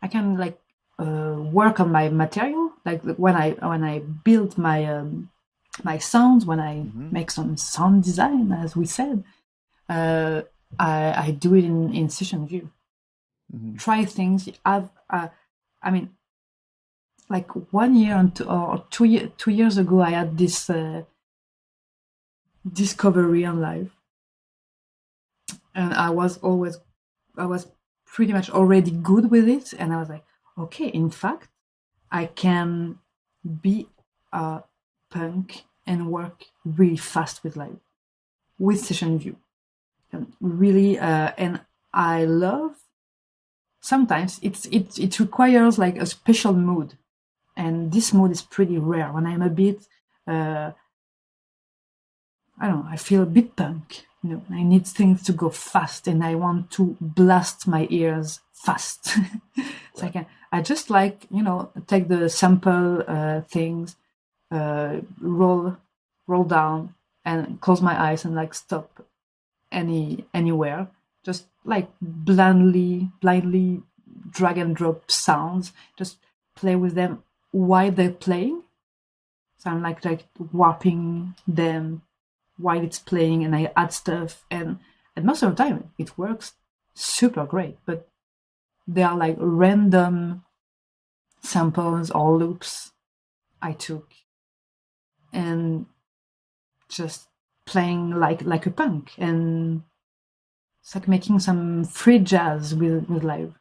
I can like work on my material, like when I build my sounds, when I make some sound design, as we said. I do it in session view. Try things. I mean, like 1 year or 2 years ago, I had this discovery on live, and I was pretty much already good with it, and I was like, okay, in fact, I can be a punk and work really fast with live, with session view. really, and I love. Sometimes it requires like a special mood, and this mood is pretty rare. When I'm a bit, I don't know, I feel a bit punk. I need things to go fast, and I want to blast my ears fast. So I just like take the sample things, roll down, and close my eyes and like stop anywhere. Just like blindly drag and drop sounds. Just play with them while they're playing. So I'm like warping them while it's playing, and I add stuff, and most of the time it works super great. But they are like random samples or loops I took, and just playing like a punk, and it's like making some free jazz with live.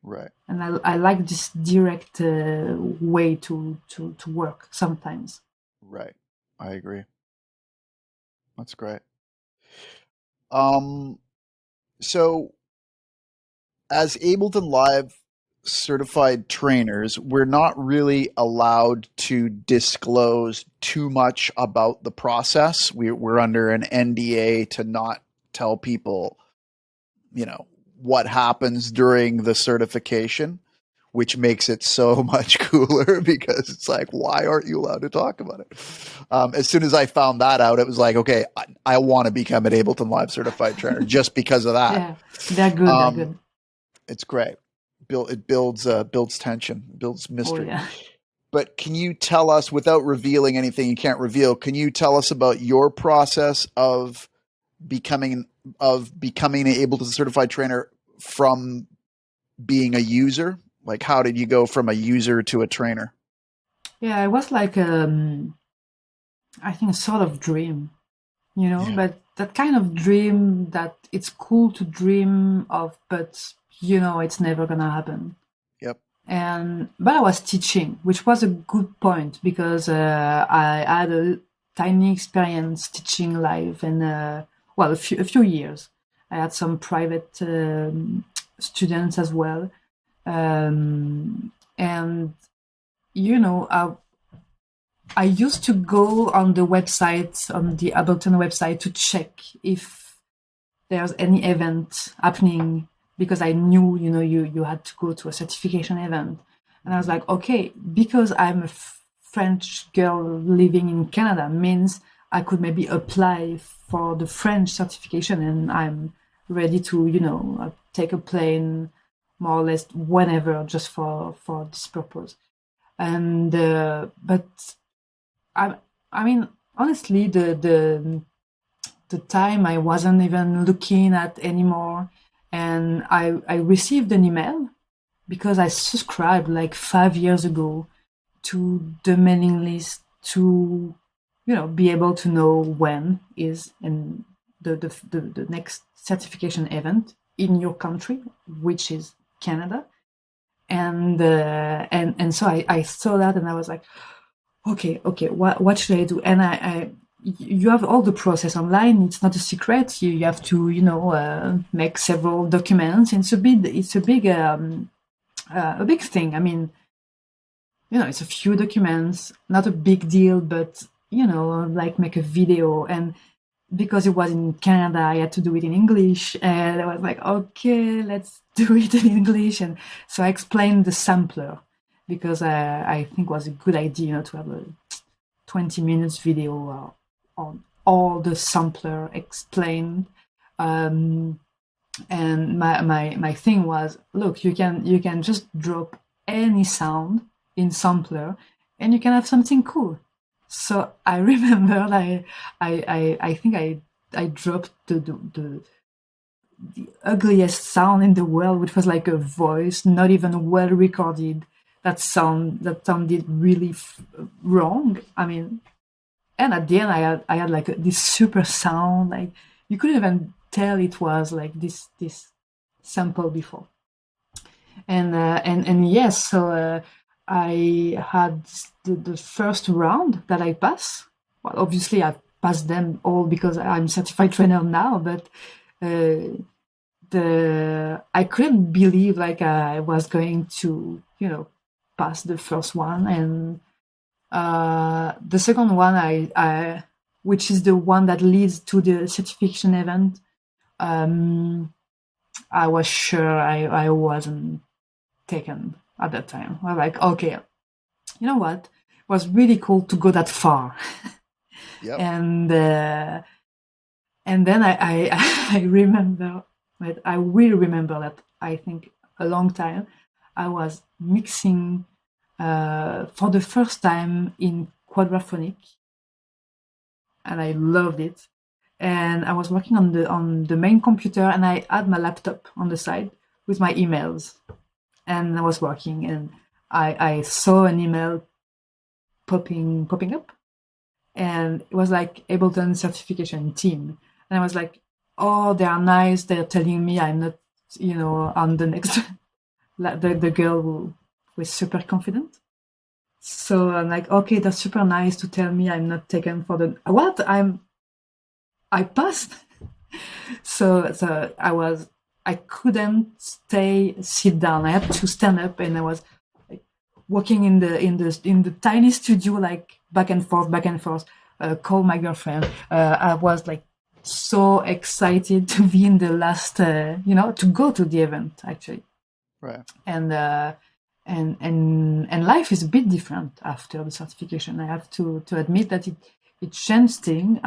Right. And I like this direct way to work sometimes. Right. I agree. That's great. So as Ableton Live certified trainers, we're not really allowed to disclose too much about the process. We're under an NDA to not tell people, what happens during the certification, which makes it so much cooler because it's like, why aren't you allowed to talk about it? As soon as I found that out, it was like, okay, I want to become an Ableton Live certified trainer just because of that. Yeah, they're good. They're good. It's great. It builds tension, builds mystery. Oh, yeah. But can you tell us, without revealing anything you can't reveal, can you tell us about your process of becoming an Ableton certified trainer from being a user? Like, how did you go from a user to a trainer? Yeah, it was like I think a sort of dream, Yeah. but that kind of dream that it's cool to dream of, but it's never gonna happen. Yep. But I was teaching, which was a good point because I had a tiny experience teaching live, and a few years. I had some private students as well, and I used to go on the website, on the Ableton website, to check if there's any event happening, because I knew, you had to go to a certification event. And I was like, okay, because I'm a French girl living in Canada, means I could maybe apply for the French certification, and I'm ready to, take a plane more or less whenever, just for this purpose. And, but I mean, honestly, the time I wasn't even looking at anymore, and I received an email because I subscribed like 5 years ago to the mailing list to be able to know when is in the next certification event in your country, which is Canada. And so I saw that, and I was like, okay, what should I do? And you have all the process online. It's not a secret. You have to make several documents. It's a big thing. I mean, it's a few documents, not a big deal, but like make a video. And because it was in Canada, I had to do it in English, and I was like, okay, let's do it in English. And so I explained the sampler, because I think it was a good idea, to have a 20 minutes video on all the sampler explained. And my thing was, look, you can just drop any sound in sampler, and you can have something cool. So I remember I think I dropped the ugliest sound in the world, which was like a voice, not even well recorded. That sounded really wrong. I mean, and at the end I had like this super sound, like you couldn't even tell it was like this sample before. And yes, so I had the first round that I passed. Well, obviously I've passed them all because I'm certified trainer now, but uh, I couldn't believe like I was going to, pass the first one, and the second one, which is the one that leads to the certification event. I was sure I wasn't taken at that time. I was like, okay, you know what? It was really cool to go that far. Yep. And then I remember, I will remember that I think a long time I was mixing for the first time in quadraphonic, and I loved it. And I was working on the main computer, and I had my laptop on the side with my emails, and I was working, and I saw an email popping up, and it was like Ableton certification team, and I was like, oh, they are nice. They're telling me I'm not, I'm the next, the girl who was super confident. So I'm like, okay, that's super nice to tell me I'm not taken for the what I passed. So I couldn't sit down. I had to stand up, and I was like walking in the tiny studio, like back and forth, call my girlfriend. I was like so excited to be in the last, to go to the event actually. Right. And life is a bit different after the certification. I have to admit that it changed things.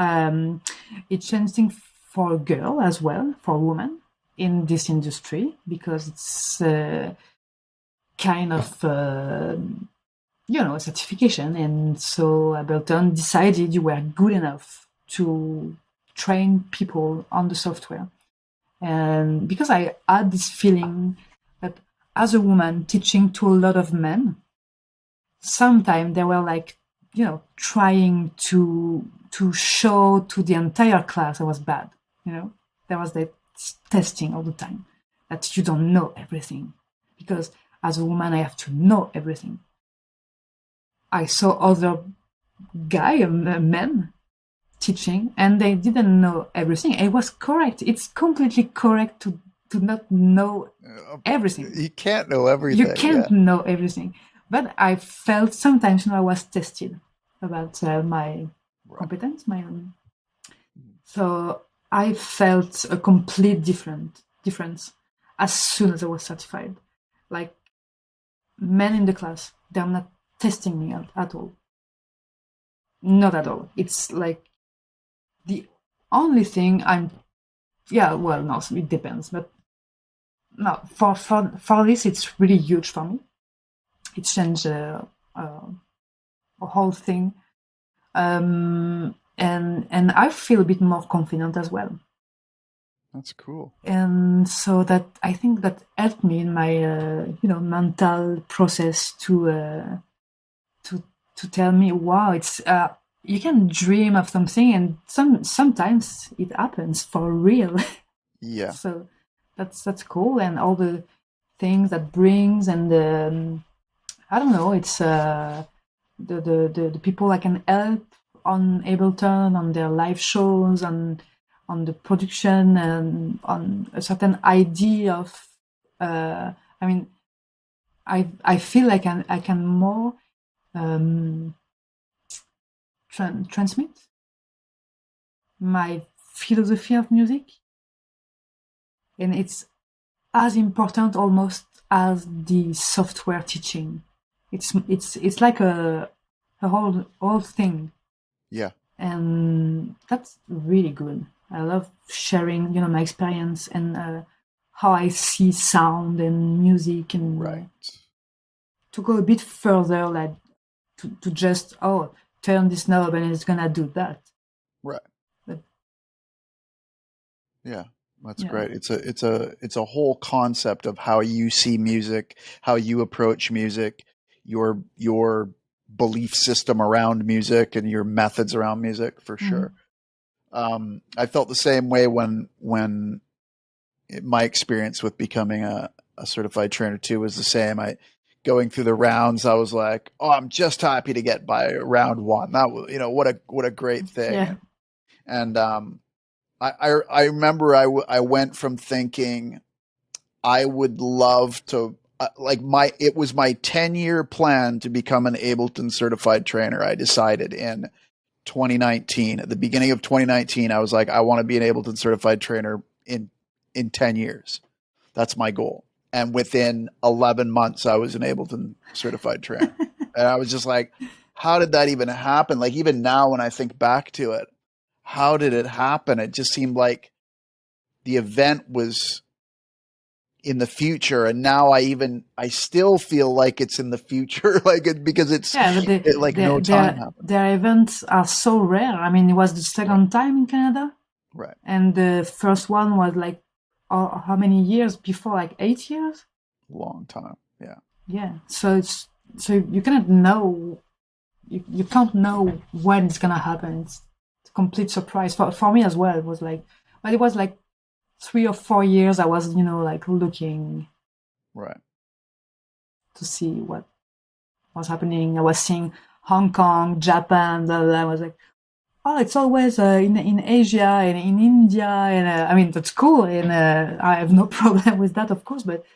It changed things for a girl as well, for a woman in this industry, because it's kind of a certification. And so Ableton decided you were good enough to train people on the software. And because I had this feeling that as a woman teaching to a lot of men, sometimes they were like, trying to show to the entire class I was bad. There was that testing all the time, that you don't know everything, because as a woman I have to know everything. I saw other men teaching, and they didn't know everything. It was correct. It's completely correct to not know everything. You can't know everything. You can't know everything. But I felt sometimes, I was tested about my competence, So I felt a complete difference as soon as I was certified. Like, men in the class, they're not testing me at all. Not at all. It's like the only thing no, it depends, but no, for this, it's really huge for me. It changed a whole thing, and I feel a bit more confident as well. That's cool. And so that, I think that helped me in my mental process to tell me, wow, it's you can dream of something, and sometimes it happens for real. Yeah. So that's cool, and all the things that brings, and I don't know, it's the people I can help on Ableton, on their live shows, and on the production, and on a certain idea of I feel like I can more transmit my philosophy of music, and it's as important almost as the software teaching. It's like a whole thing. Yeah. And that's really good. I love sharing, my experience, and how I see sound and music, and right. To go a bit further, like to just turn this knob and it's gonna do that. Right. But, yeah, that's great. It's a whole concept of how you see music, how you approach music, your belief system around music, and your methods around music, for sure. I felt the same way when my experience with becoming a certified trainer too was the same. Going through the rounds, I was like, oh, I'm just happy to get by round one. That was, what a great thing. Yeah. And I remember I went from thinking I would love to it was my 10-year plan to become an Ableton certified trainer. I decided in 2019, at the beginning of 2019, I was like, I want to be an Ableton certified trainer in 10 years. That's my goal. And within 11 months, I was an Ableton certified trainer. And I was just like, how did that even happen? Like, even now, when I think back to it, how did it happen? It just seemed like the event was in the future. And now I still feel like it's in the future, because it's Yeah, but no time happened. their events are so rare. I mean, it was the second time in Canada. Right. And the first one was like, how many years before? Like 8 years? Long time. Yeah. Yeah. So you cannot know, you can't know when it's going to happen. It's a complete surprise for me as well. It was like, but it was like 3 or 4 years I was, like looking right to see what was happening. I was seeing Hong Kong, Japan, blah, blah. I was like, oh, it's always in Asia and in India. And I mean, that's cool. And I have no problem with that, of course. But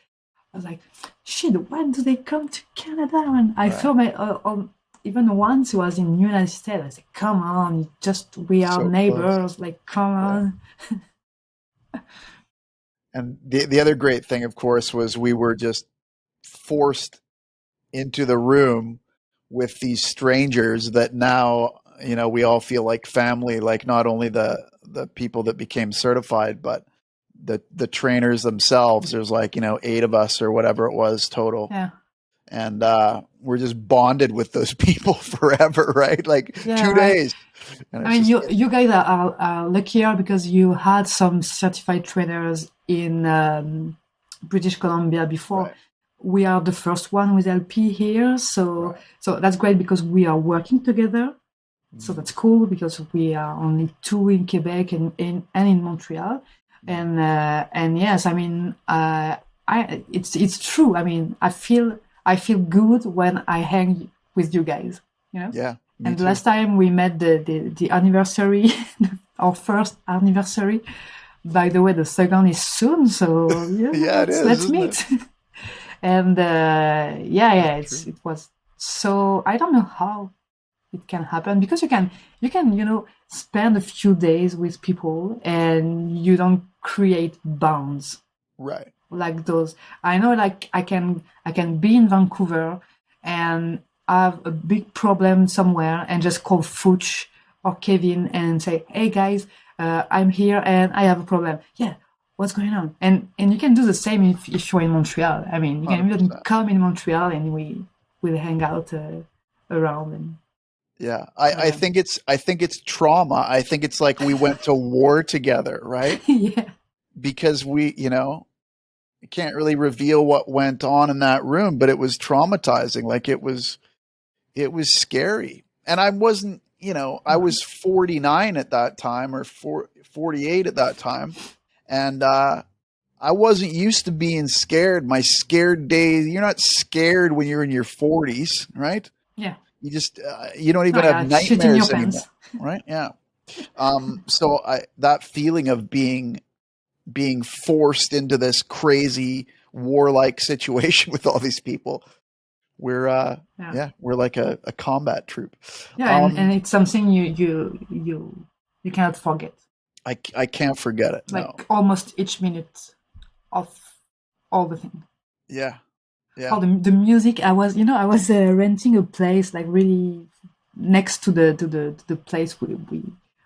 I was like, shit, when do they come to Canada? And I felt even once it was in the United States. I was like, come on, we are so neighbors. Close. Like, come on. And the other great thing, of course, was we were just forced into the room with these strangers that now, we all feel like family, like not only the people that became certified, but the trainers themselves. There's 8 of us or whatever it was total. Yeah. And we're just bonded with those people forever, right? Like 2 days. I mean, you guys are luckier because you had some certified trainers in British Columbia before. Right. We are the first one with LP here, so that's great because we are working together. So that's cool because we are only 2 in Quebec and in Montreal, and yes, I mean, it's true. I mean, I feel good when I hang with you guys, Yeah. And the last time we met the anniversary, our first anniversary. By the way, the second is soon, so let's meet. And it was so, I don't know how it can happen, because you can spend a few days with people and you don't create bonds, right? Like those. I know, like I can be in Vancouver and have a big problem somewhere and just call Fuch or Kevin and say, hey guys, I'm here and I have a problem. Yeah, what's going on? And you can do the same if you're in Montreal. I mean, you can 100%. Even come in Montreal and we'll hang out around. And yeah, I think it's trauma. I think it's like we went to war together, right? Yeah. Because we, can't really reveal what went on in that room, but it was traumatizing. Like it was scary. And I wasn't, I was 49 at that time, or 48 at that time. And I wasn't used to being scared. My scared days, you're not scared when you're in your 40s, right? Yeah. You just, you don't even have nightmares anymore, right? Yeah. So that feeling of being forced into this crazy warlike situation with all these people, we're like a combat troop. Yeah, and it's something you cannot forget. I can't forget it. Like almost each minute of all the things. Yeah. Yeah. Oh, the music. I was renting a place like really next to the place we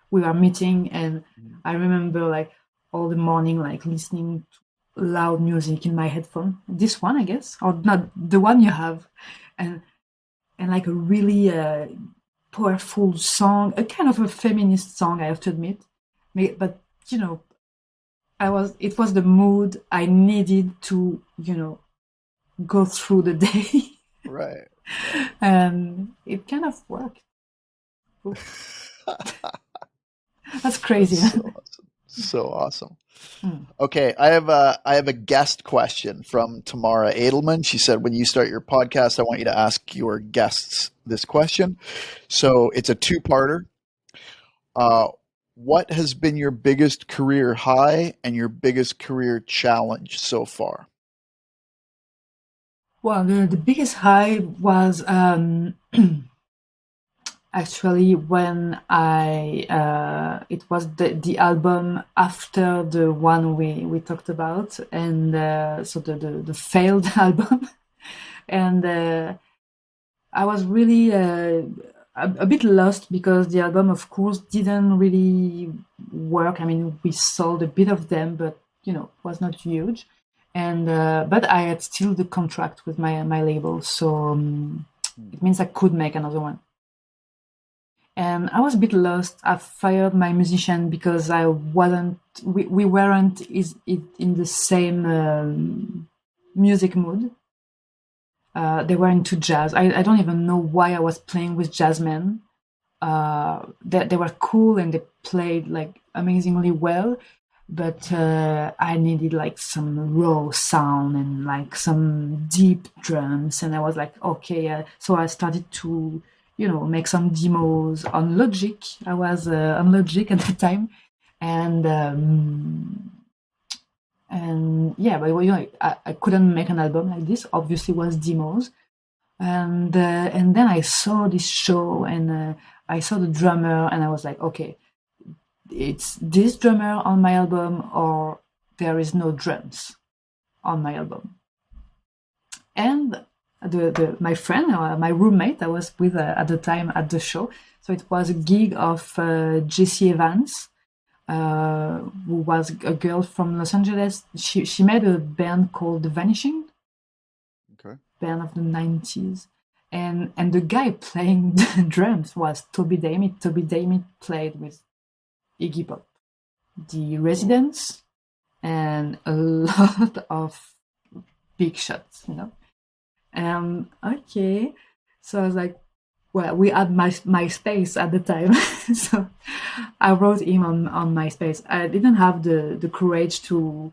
were meeting, and I remember like all the morning like listening to loud music in my headphone. This one, I guess, or not the one you have, and like a really powerful song, a kind of a feminist song, I have to admit, but it was the mood I needed to go through the day. Right. And it kind of worked. That's crazy. That's so awesome. Okay, I have a guest question from Tamara Edelman. She said, when you start your podcast, I want you to ask your guests this question. So it's a 2-parter. what has been your biggest career high and your biggest career challenge so far? Well, the biggest high was actually when it was the album after the one we talked about, and so the failed album, and I was really a bit lost because the album, of course, didn't really work. I mean, we sold a bit of them, but was not huge. And but I had still the contract with my label, so it means I could make another one. And I was a bit lost. I fired my musician because I wasn't. We weren't in the same music mood. They were into jazz. I don't even know why I was playing with jazzmen. They were cool and they played like amazingly well, but I needed like some raw sound and like some deep drums. And I was like, okay. So I started to, make some demos on Logic. I was on Logic at the time, and yeah, but I couldn't make an album like this. Obviously, it was demos, and then I saw this show, and I saw the drummer, and I was like, okay, it's this drummer on my album, or there is no drums on my album. And my friend, my roommate, I was with at the time at the show. So it was a gig of Jessie Evans, who was a girl from Los Angeles. She made a band called The Vanishing, band of the 90s. And the guy playing the drums was Toby Damit. Toby Damit played with Iggy Pop, The Residents, and a lot of big shots, Okay. So I was like, well, we had MySpace at the time. So I wrote him on MySpace. I didn't have the courage to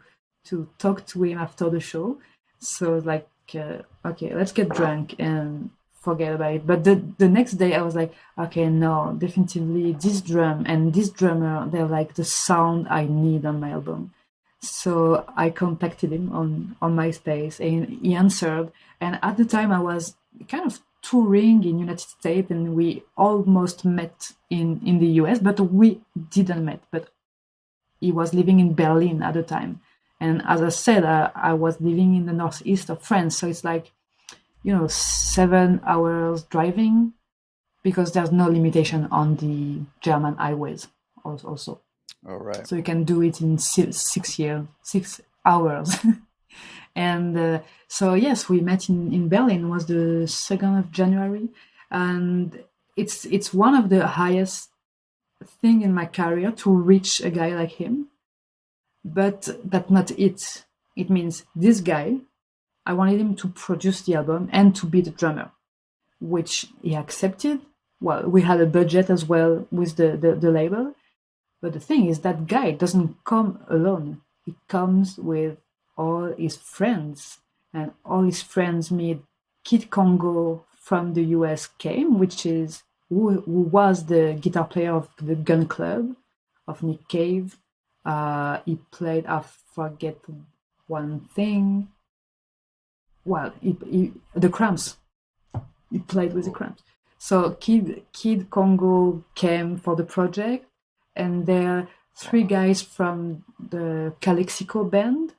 talk to him after the show. So I was like, okay, let's get drunk and forget about it. But the next day I was like, okay, no, definitively this drum and this drummer, they're like the sound I need on my album. So I contacted him on MySpace, and he answered. And at the time I was kind of touring in United States, and we almost met in the US, but we didn't met. But he was living in Berlin at the time. And as I said, I was living in the northeast of France. So it's like, 7 hours driving, because there's no limitation on the German highways also. All right. So you can do it in 6 hours. And so, yes, we met in Berlin. It was the 2nd of January. And it's one of the highest thing in my career to reach a guy like him. But that's not it. It means this guy, I wanted him to produce the album and to be the drummer, which he accepted. Well, we had a budget as well with the label. But the thing is, that guy doesn't come alone. He comes with all his friends. And all his friends meet Kid Congo from the US came, who was the guitar player of the Gun Club, of Nick Cave. He played, I forget one thing. Well, the Cramps. He played with the Cramps. So Kid Congo came for the project, and there are 3 guys from the Calexico band.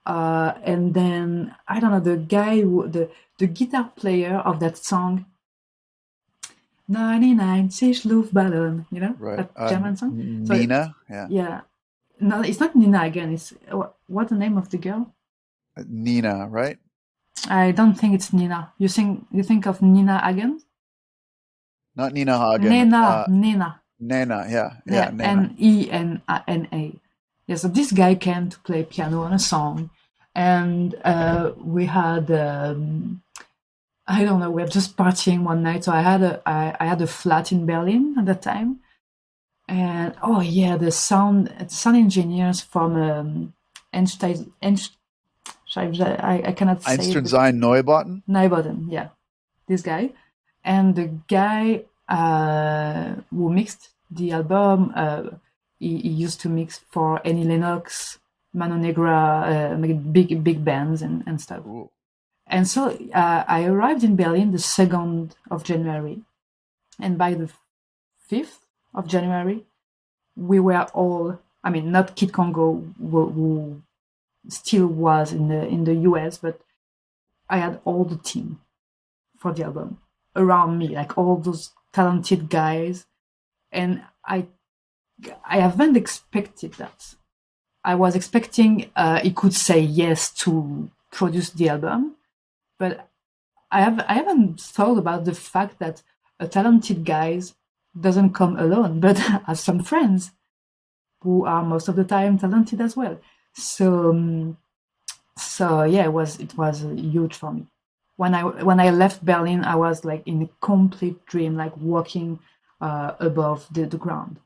And then, I don't know, the guy, the guitar player of that song, 99 Luftballon, right. that German song? Nina, yeah. Yeah. No, it's not Nina again. It's what's the name of the girl? Nina, right? I don't think it's Nina. You think of Nina Hagen? Not Nina Hagen. Nena. Nena, yeah, Nena. Nena. Yeah, so this guy came to play piano on a song, and we had I don't know, we were just partying one night. So I had a flat in Berlin at that time, and the sound engineers from I cannot say Einstürzheim Neubauten, yeah, this guy, and the guy who mixed the album he used to mix for Annie Lennox, Mano Negra, big bands and stuff. Cool. And so I arrived in Berlin the 2nd of January. And by the 5th of January, we were all, I mean, not Kid Congo, who still was in the US, but I had all the team for the album around me, like all those talented guys. And I haven't expected that. I was expecting he could say yes to produce the album, but I haven't thought about the fact that a talented guy doesn't come alone, but has some friends who are most of the time talented as well. So yeah, it was huge for me. When I left Berlin, I was like in a complete dream, like walking above the ground.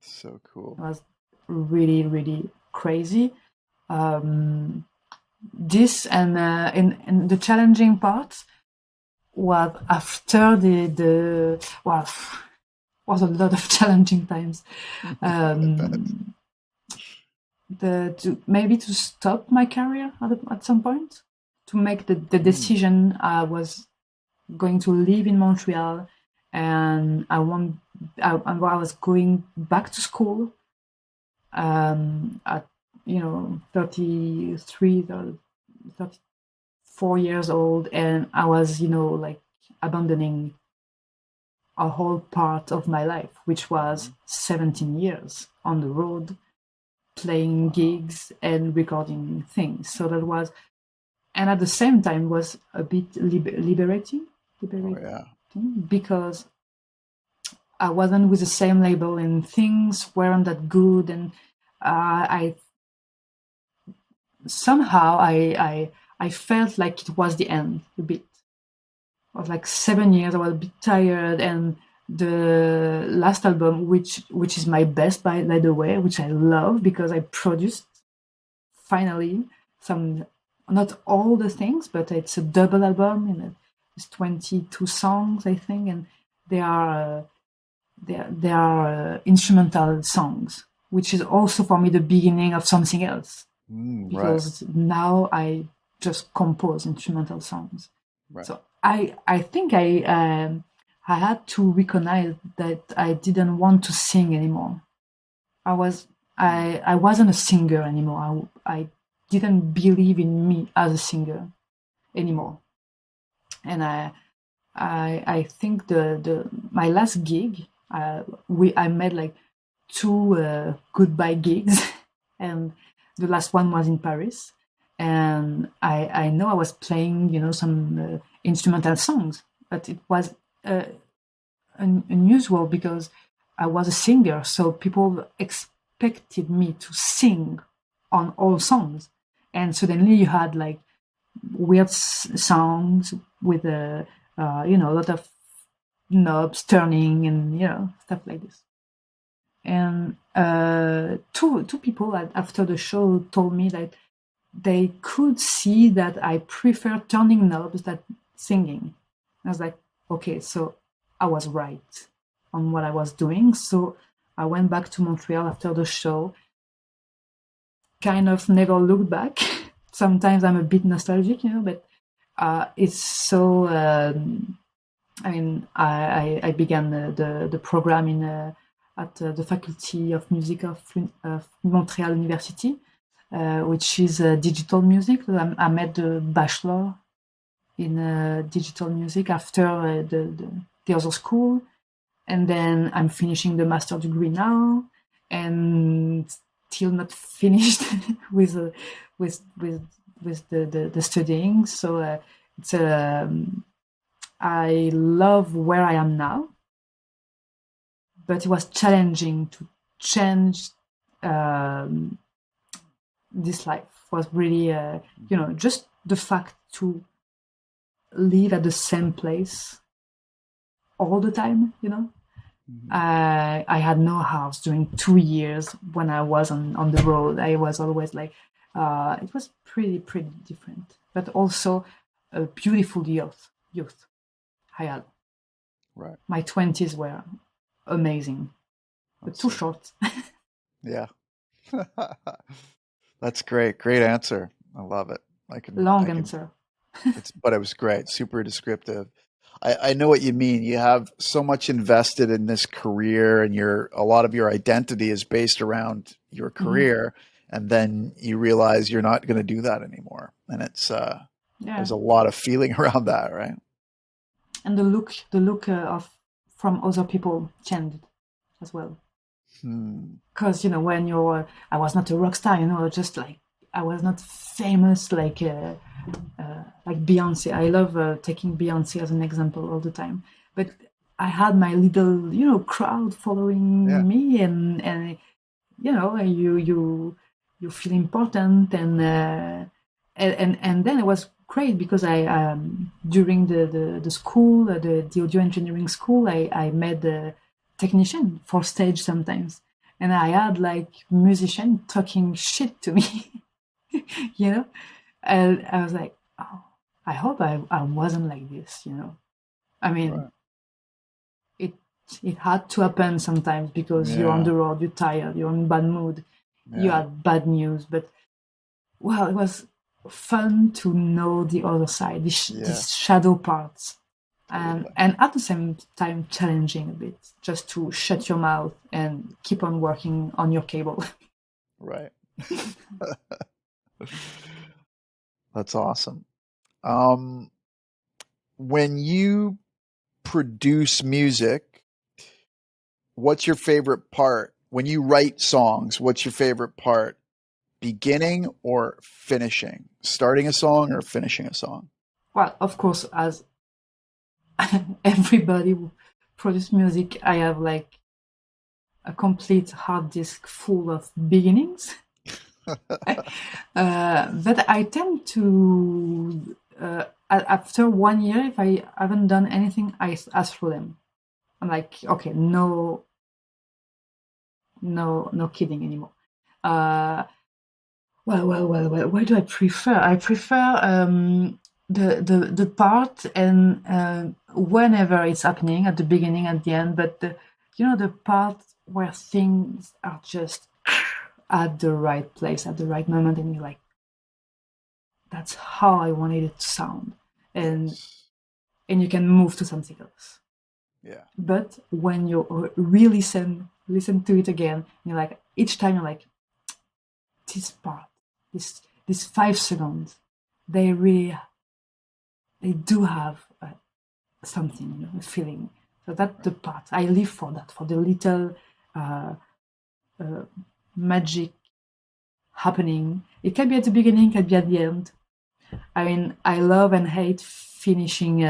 So cool. It was really, really crazy. This and the challenging part was after the was a lot of challenging times. Maybe to stop my career at some point, to make the decision I was going to live in Montreal, and I was going back to school at 33, 34 years old, and I was like abandoning a whole part of my life, which was 17 years on the road, playing gigs and recording things. So that was, and at the same time was a bit liberating, because I wasn't with the same label and things weren't that good, and I somehow I felt like it was the end a bit. Of like 7 years, I was a bit tired, and the last album, which is my best by the way, which I love because I produced finally some, not all the things, but it's a double album, and it's 22 songs, I think, and they are instrumental songs, which is also for me the beginning of something else, because now I just compose instrumental songs. Right. So I think I had to recognize that I didn't want to sing anymore. I wasn't a singer anymore. I didn't believe in me as a singer anymore. And I think my last gig, I made like 2 goodbye gigs, and the last one was in Paris. And I know I was playing, some instrumental songs, but it was unusual because I was a singer, so people expected me to sing on all songs, and suddenly you had like weird songs with a lot of knobs turning and stuff like this. And two people after the show told me that they could see that I prefer turning knobs than singing. I was like, okay, so I was right on what I was doing. So I went back to Montreal after the show, kind of never looked back. Sometimes I'm a bit nostalgic, but it's so, I began the program at the Faculty of Music of Montreal University, which is digital music. I made the bachelor in digital music after the other school, and then I'm finishing the master degree now, and still not finished with the studying. So it's I love where I am now, but it was challenging to change. This life was really, just the fact to live at the same place all the time, I had no house during 2 years when I was on the road. I was always like, it was pretty different, but also a beautiful youth I had. Right. My 20s were amazing, but too short. Yeah. That's great. Great answer. I love it. I Long can, answer. but it was great. Super descriptive. I know what you mean. You have so much invested in this career and a lot of your identity is based around your Hmm. career. And then you realize you're not going to do that anymore. And Yeah, there's a lot of feeling around that, right? and the look of from other people changed as well. Hmm. Because when I was not a rock star, just like I was not famous like Beyonce. I love taking Beyonce as an example all the time, but I had my little crowd Yeah. following me, and you feel important, and then it was great because I during the school, the audio engineering school, I made a technician for stage sometimes, and I had like musician talking shit to me, you know, and I was like, oh, I hope I wasn't like this, I mean, Right. it it had to happen sometimes because you're on Yeah. the road, you're tired, you're in bad mood, you Yeah. had bad news, but well, it was fun to know the other side, Yeah. these shadow parts, Totally. and at the same time challenging a bit, just to shut your mouth and keep on working on your cable. Right. That's awesome. Um, when you produce music, what's your favorite part? When you write songs, what's your favorite part? Beginning or finishing? Starting a song or finishing a song? Well, of course, as everybody who produce music, I have like a complete hard disk full of beginnings. But I tend to, after 1 year, if I haven't done anything, I ask for them. I'm like, okay, no, no, no kidding anymore. Uh, well. Why do I prefer? I prefer the part and whenever it's happening at the beginning, at the end, but the part where things are just at the right place at the right moment, and you're like, that's how I wanted it to sound, and Yes. and you can move to something else. Yeah. But when you really listen to it again, you're like, each time you're like, this part, this 5 seconds, they really they do have something, a feeling. So that's the part I live for, that for the little uh, uh, magic happening. It can be at the beginning, it can be at the end. I mean, I love and hate finishing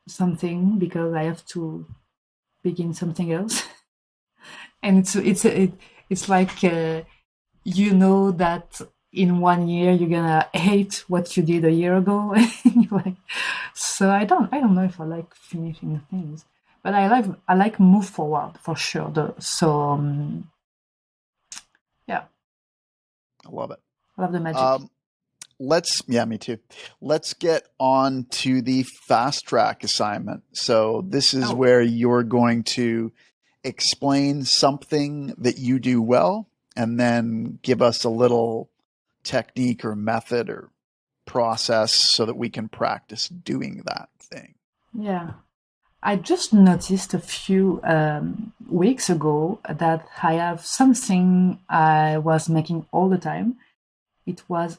something because I have to begin something else, and it's like that in 1 year you're gonna hate what you did a year ago. And you're like, so I don't know if I like finishing things, but I like move forward for sure. Yeah, I love it. I love the magic. Um, yeah, me too. Let's get on to the fast track assignment. So this is Oh, where you're going to explain something that you do well and then give us a little technique or method or process so that we can practice doing that thing. yeah. I just noticed a few weeks ago that I have something I was making all the time. It was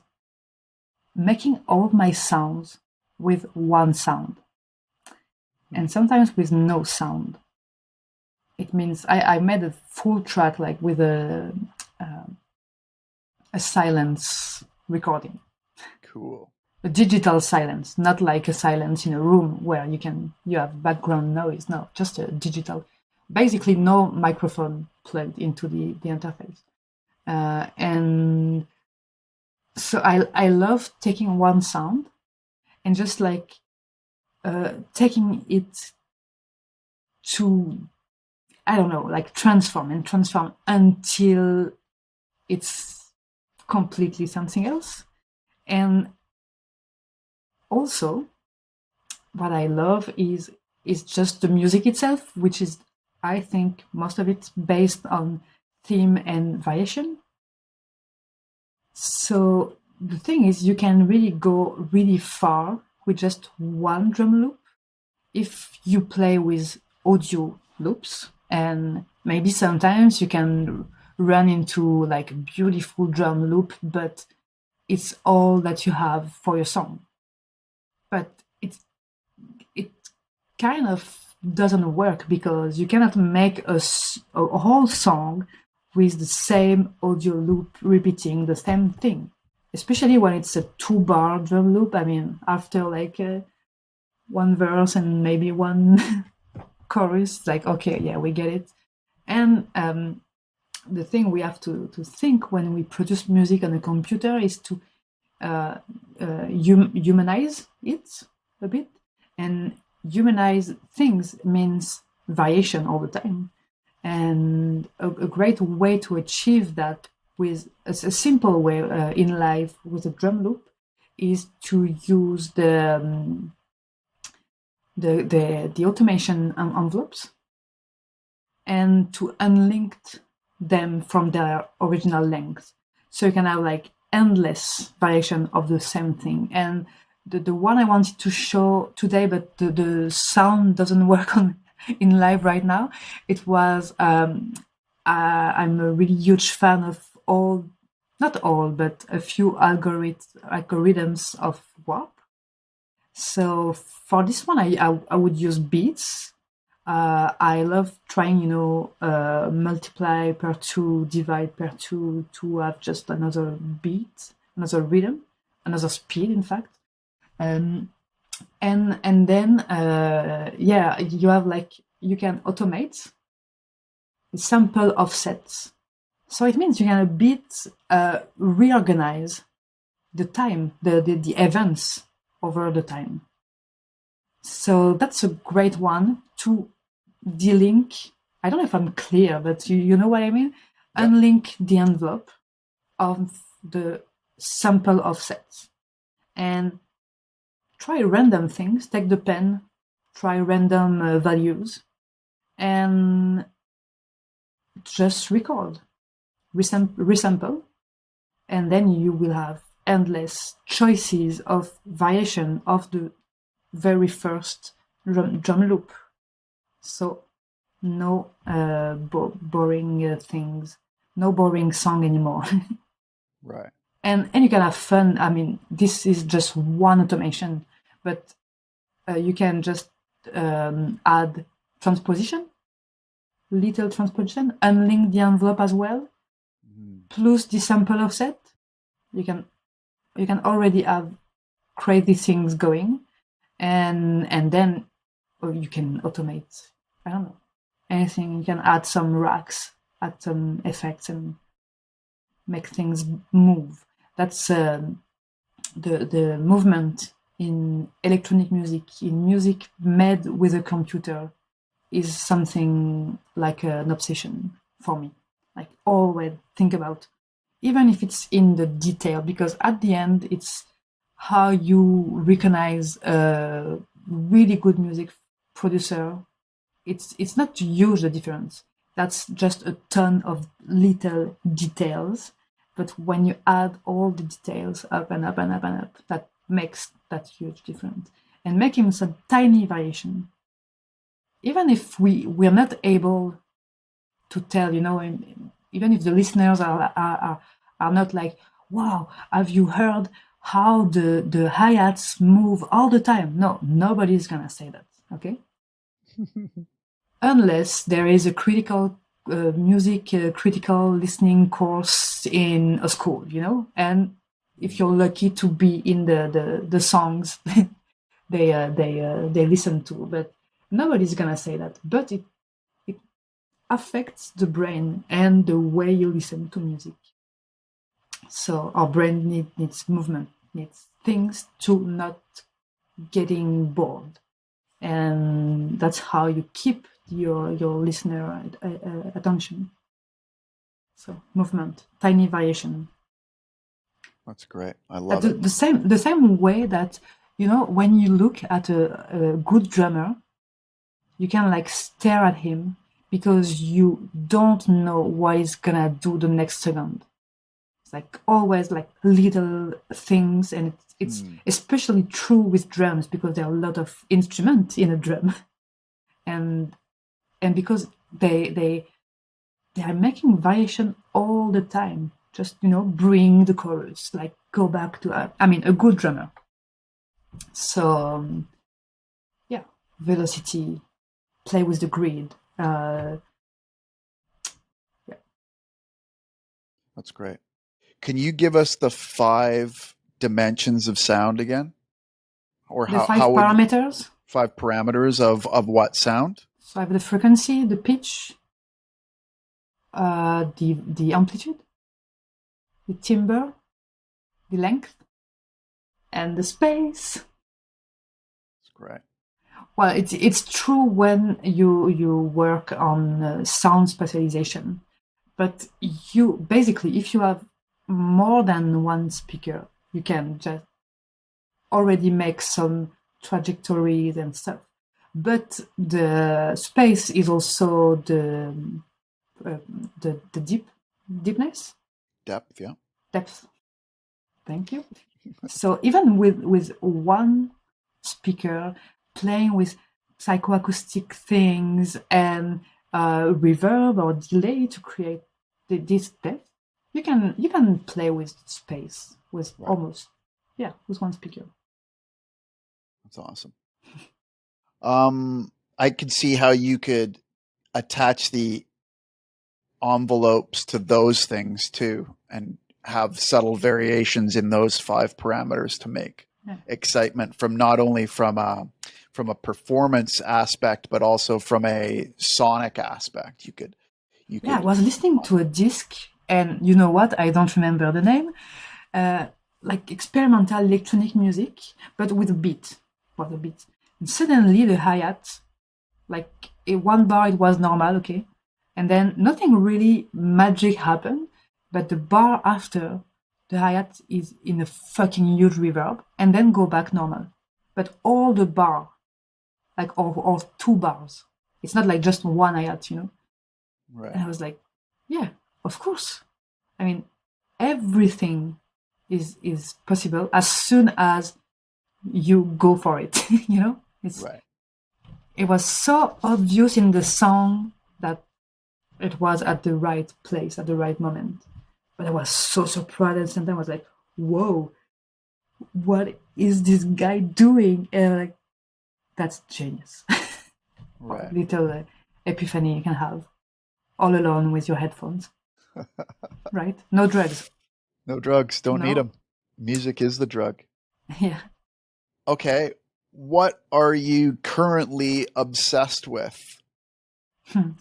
making all my sounds with one sound, Hmm. and sometimes with no sound. It means I made a full track like with a silence recording, Cool. a digital silence, not like a silence in a room where you have background noise. No, just a digital. Basically, no microphone plugged into the interface. And so I love taking one sound and just like taking it to, I don't know, like transform until it's completely something else. And also, what I love is just the music itself, which is, I think, most of it based on theme and variation. So the thing is, you can really go really far with just one drum loop if you play with audio loops, and maybe sometimes you can run into like a beautiful drum loop, but it's all that you have for your song. But it kind of doesn't work because you cannot make a whole song with the same audio loop repeating the same thing, especially when it's a 2-bar drum loop. I mean, after like one verse and maybe one chorus, like, okay, yeah, we get it. And the thing we have to think when we produce music on a computer is to humanize it a bit. And humanize things means variation all the time. And a great way to achieve that with a simple way in life with a drum loop is to use the automation envelopes and to unlink them from their original length. So you can have like endless variation of the same thing. And the one I wanted to show today, but the sound doesn't work on in live right now. It was I'm a really huge fan of not all, but a few algorithms of warp. So for this one, I would use beats. I love trying, multiply per 2, divide per 2 to have just another beat, another rhythm, another speed, in fact. And then you have like, you can automate sample offsets. So it means you can a bit reorganize the time, the events over the time. So that's a great one to delink. I don't know if I'm clear, but you know what I mean? Yeah. Unlink the envelope of the sample offsets and try random things. Take the pen, try random values, and just record, resample, and then you will have endless choices of variation of the very first drum loop. So no boring things, no boring song anymore. Right. And you can have fun. I mean, this is just one automation, but you can just add transposition, little transposition, unlink the envelope as well, plus the sample offset. You can already have crazy things going, and then you can automate, I don't know, anything. You can add some racks, add some effects, and make things move. That's the movement in electronic music, in music made with a computer, is something like an obsession for me. Like, always think about, even if it's in the detail, because at the end, it's how you recognize a really good music producer. It's not huge, the difference. That's just a ton of little details. But when you add all the details up and up and up and up, that makes that huge difference. And making some tiny variation, even if we're not able to tell, even if the listeners are not like, wow, have you heard how the hi-hats move all the time? No, nobody's gonna say that, okay? Unless there is a critical music critical listening course in a school, and if you're lucky to be in the songs they listen to, but nobody's gonna say that. But it affects the brain and the way you listen to music. So our brain needs movement, needs things to not getting bored, and that's how you keep your listener attention. So movement, tiny variation. That's great. I love it. The same way that, when you look at a good drummer, you can like stare at him because you don't know what it's gonna do the next second. It's like always like little things, and it's especially true with drums because there are a lot of instruments in a drum, and because they are making variation all the time. Just bring the chorus, like go back to a good drummer. So yeah, velocity, play with the grid. Yeah. That's great. Can you give us the 5 dimensions of sound again? Or The how 5 would you, parameters. 5 parameters of what sound? So I have the frequency, the pitch, the amplitude, the timbre, the length, and the space. That's great. Well, it's true when you work on sound specialization, but basically, if you have more than one speaker, you can just already make some trajectories and stuff. But the space is also the deepness, Depth, yeah. depth. Thank you. So even with one speaker playing with psychoacoustic things and reverb or delay to create this depth, you can play with space with almost with one speaker. That's awesome. I could see how you could attach the envelopes to those things too, and have subtle variations in those 5 parameters to make excitement from not only from a performance aspect, but also from a sonic aspect. You could. I was listening to a disc, and you know what? I don't remember the name. Like experimental electronic music, but with a beat. What a beat! And suddenly the hi-hat, like one bar, it was normal, okay, and then nothing really magic happened, but the bar after the hi-hat is in a fucking huge reverb, and then go back normal. But all the bar, like or 2 bars, it's not like just one hi-hat, Right. And I was like, yeah, of course. I mean, everything is possible as soon as you go for it. It's right. It was so obvious in the song that it was at the right place at the right moment. But I was so surprised, and sometimes I was like, whoa, what is this guy doing? And like, that's genius. Right. Little epiphany you can have all alone with your headphones. Right? No drugs. No drugs. Don't need them. Music is the drug. Yeah. Okay. What are you currently obsessed with?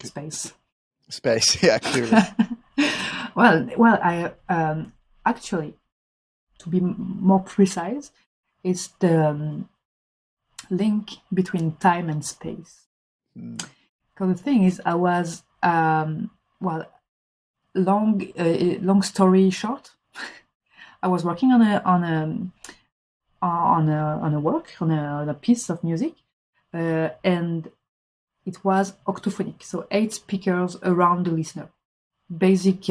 Space. Space. Yeah, clearly. well, I actually, to be more precise, it's the link between time and space. Because the thing is, I was long story short, I was working on a piece of music, and it was octophonic, so 8 speakers around the listener, basic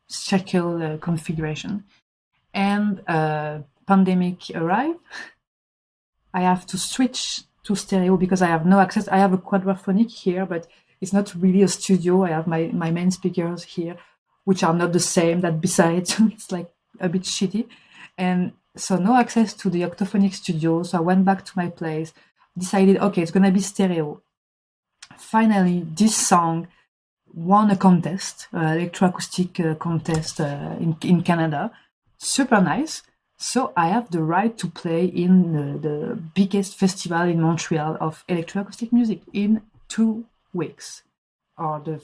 circle configuration. And pandemic arrived. I have to switch to stereo because I have no access. I have a quadraphonic here, but it's not really a studio. I have my main speakers here, which are not the same that besides. It's like a bit shitty. And so no access to the octophonic studio. So I went back to my place, decided, okay, it's going to be stereo. Finally, this song won a contest, electroacoustic contest in Canada. Super nice. So I have the right to play in the biggest festival in Montreal of electroacoustic music in 2 weeks, or the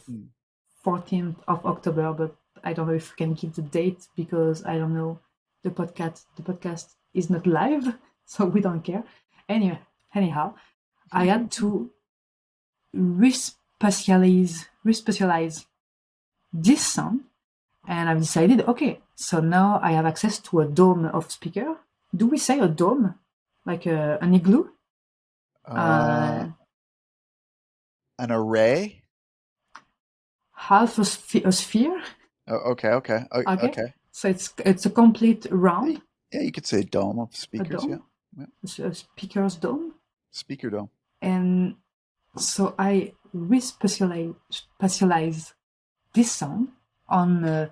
14th of October. But I don't know if we can keep the date because I don't know. The podcast is not live, so we don't care. Anyhow, I had to respecialize this song, and I've decided, okay, so now I have access to a dome of speaker. Do we say a dome? Like an igloo? An array? half a sphere. Oh, okay, okay, Okay, okay. so it's a complete round, Yeah, you could say dome of a speakers. Yeah, dome, yeah. a speaker's dome, Speaker dome. and so I specialize this sound on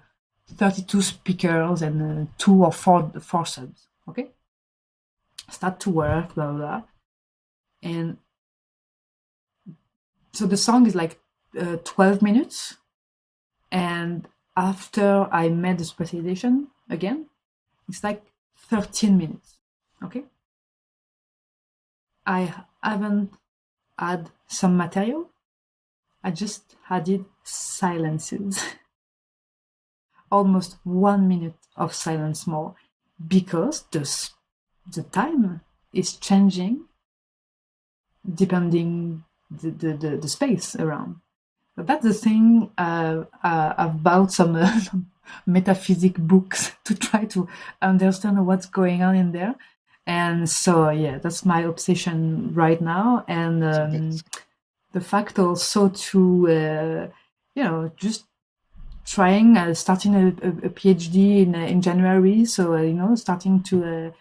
32 speakers and 2 or 4 subs. Okay, start to work, blah blah, blah. And so the song is like 12 minutes, and after I made the specialization again, it's like 13 minutes. Okay, I haven't add some material. I just added silences. Almost 1 minute of silence more, because the time is changing depending the space around. So that's the thing. I've bought some metaphysic books to try to understand what's going on in there. And so, yeah, that's my obsession right now. And the fact also to, just trying, starting a PhD in January. So, starting to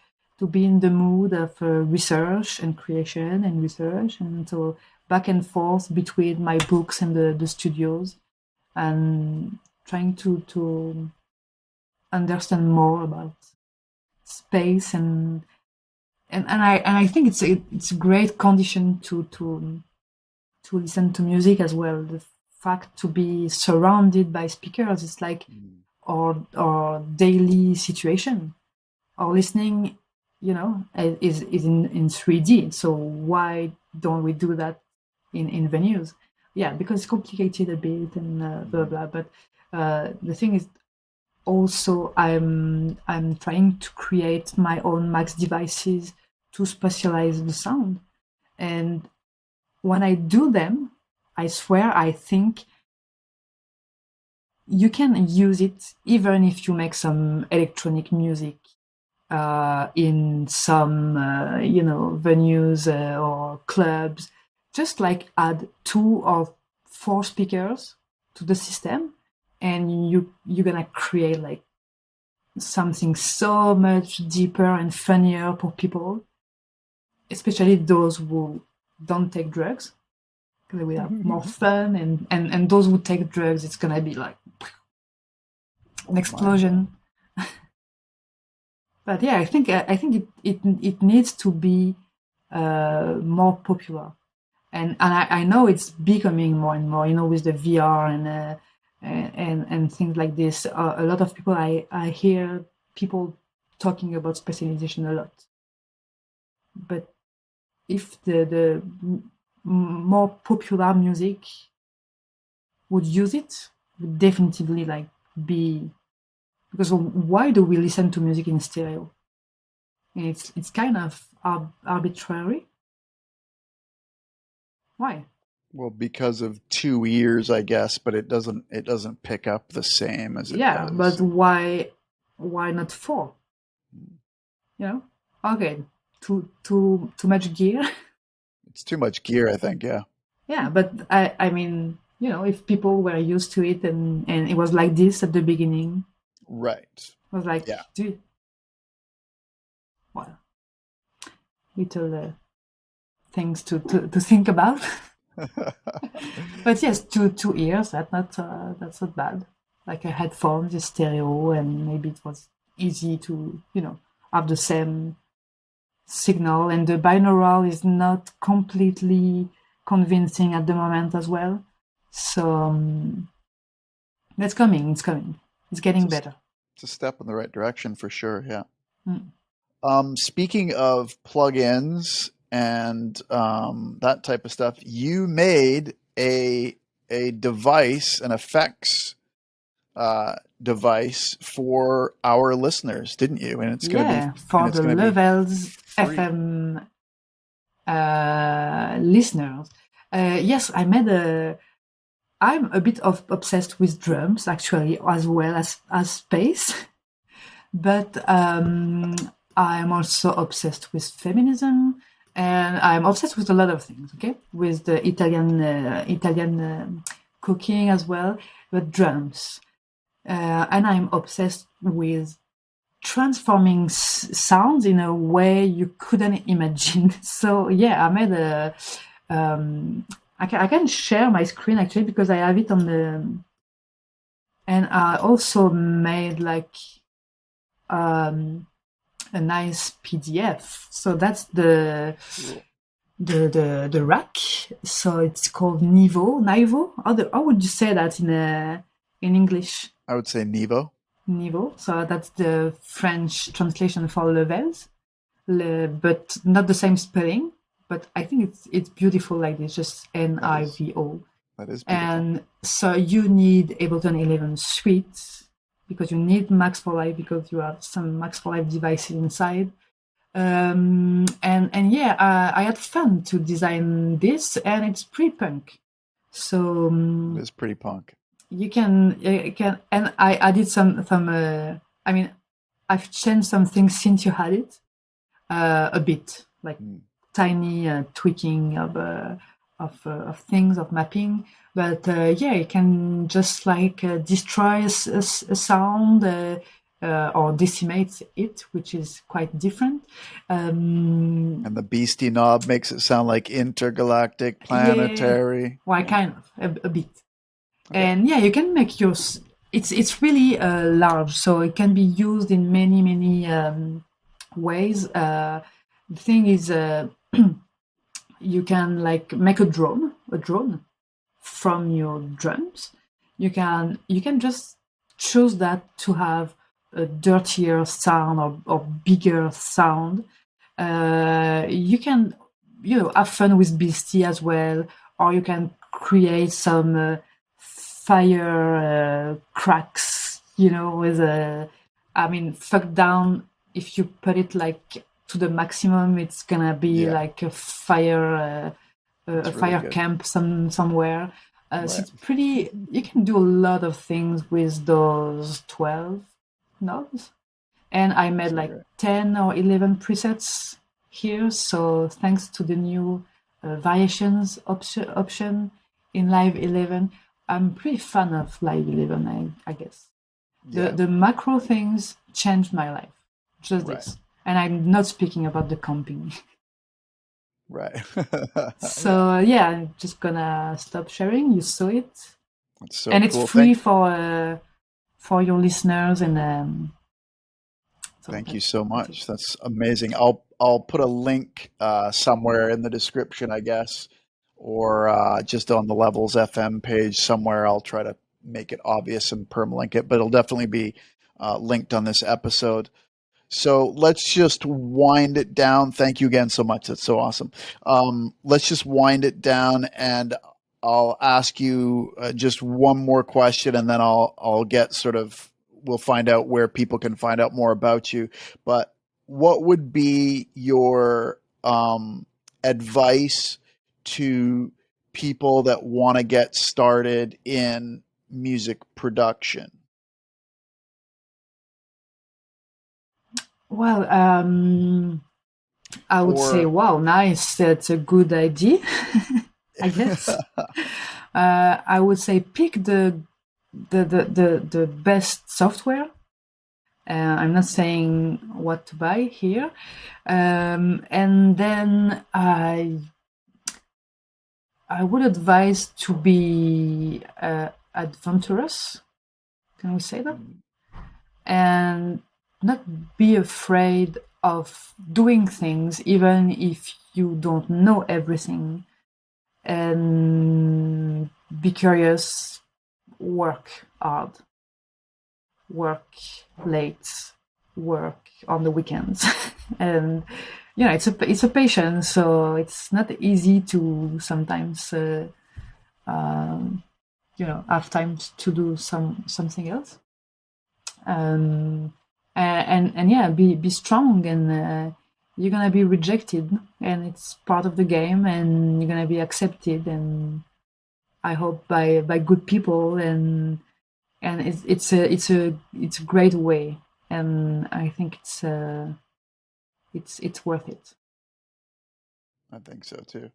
be in the mood of research and creation and research. And so back and forth between my books and the studios, and trying to understand more about space, and I think it's a great condition to listen to music as well. The fact to be surrounded by speakers is like our daily situation. Our listening, is in 3D. So why don't we do that in venues? Yeah, because it's complicated a bit and blah blah. But the thing is, also I'm trying to create my own max devices to specialize the sound, and when I do them, I swear I think you can use it even if you make some electronic music in some venues or clubs. Just like add 2 or 4 speakers to the system, and you're gonna create like something so much deeper and funnier for people, especially those who don't take drugs, because we have more fun, and those who take drugs, it's gonna be like an explosion. But yeah, I think it needs to be more popular, and I know it's becoming more and more. With the VR and things like this, a lot of people I hear people talking about specialization a lot. But if the more popular music would use it, would definitely like be, because why do we listen to music in stereo? And it's kind of arbitrary. Why? Well, because of 2 ears, I guess, but it doesn't pick up the same as it Yeah, but does. why not 4? Okay, too much gear. It's too much gear, I think. Yeah. Yeah, but I mean, if people were used to it, and it was like this at the beginning, Right. it was like, Yeah. well, little things to think about. But yes, 2 ears, that's not bad. Like a headphones is stereo, and maybe it was easy to have the same signal, and the binaural is not completely convincing at the moment as well. So that's coming. It's getting better. It's a step in the right direction for sure. Yeah. Mm. Speaking of plugins and that type of stuff, you made a device, an effects device for our listeners, didn't you? And it's going to be For the free. LevelsFM listeners. Yes, I'm a bit obsessed with drums, actually, as well as space. But I'm also obsessed with feminism, and I'm obsessed with a lot of things. Okay, with the Italian cooking as well, but drums. And I'm obsessed with transforming sounds in a way you couldn't imagine. So yeah, I made a. I can share my screen actually because I have it on the. And I also made like a nice PDF. So that's the Cool. the rack. So it's called Niveau. How would you say that in English? I would say Nevo. Niveau. So that's the French translation for levels, but not the same spelling. But I think it's beautiful like this, just Nivo. That is beautiful. And so you need Ableton 11 Suite because you need Max for Live because you have some Max for Live devices inside. And yeah, I had fun to design this, and it's pretty punk. So It is pretty punk. you can, and I added some. I mean, I've changed some things since you had it, a bit, like tiny tweaking of things, of mapping. But yeah, you can just like destroy a sound or decimate it, which is quite different. And the beastie knob makes it sound like intergalactic, planetary. Yeah, well, kind of a bit. Okay. And yeah, you can make your. It's really large, so it can be used in many ways. The thing is, you can like make a drone from your drums. You can just choose that to have a dirtier sound or bigger sound. You can have fun with Beastie as well, or you can create some fire cracks, with fuck down. If you put it like to the maximum, it's gonna be like a fire fire camp somewhere. Right. So it's pretty. You can do a lot of things with those 12 knobs, and I made like 10 or 11 presets here. So thanks to the new variations option in Live 11, I'm pretty fan of Live 11. I guess the macro things changed my life. Just this, and I'm not speaking about the comping. Right. So yeah, I'm just gonna stop sharing. You saw it. That's so and cool. It's free for your listeners. And thank you so much. That's amazing. I'll put a link somewhere in the description, I guess, or just on the Levels FM page somewhere. I'll try to make it obvious and permalink it, but it'll definitely be linked on this episode. So let's just wind it down. Thank you again so much. That's so awesome. Let's just wind it down, and I'll ask you just one more question, and then I'll get we'll find out where people can find out more about you. But what would be your advice to people that want to get started in music production? Well, I would say, wow, nice. That's a good idea, I guess. I would say pick the best software. I'm not saying what to buy here. And then I would advise to be adventurous. Can we say that? And not be afraid of doing things, even if you don't know everything. And be curious, work hard, work late, work on the weekends. And it's a patience, so it's not easy to sometimes have time to do something else. And yeah, be strong, and you're gonna be rejected, and it's part of the game, and you're gonna be accepted, and I hope by good people, and it's a great way, and I think it's worth it. I think so too.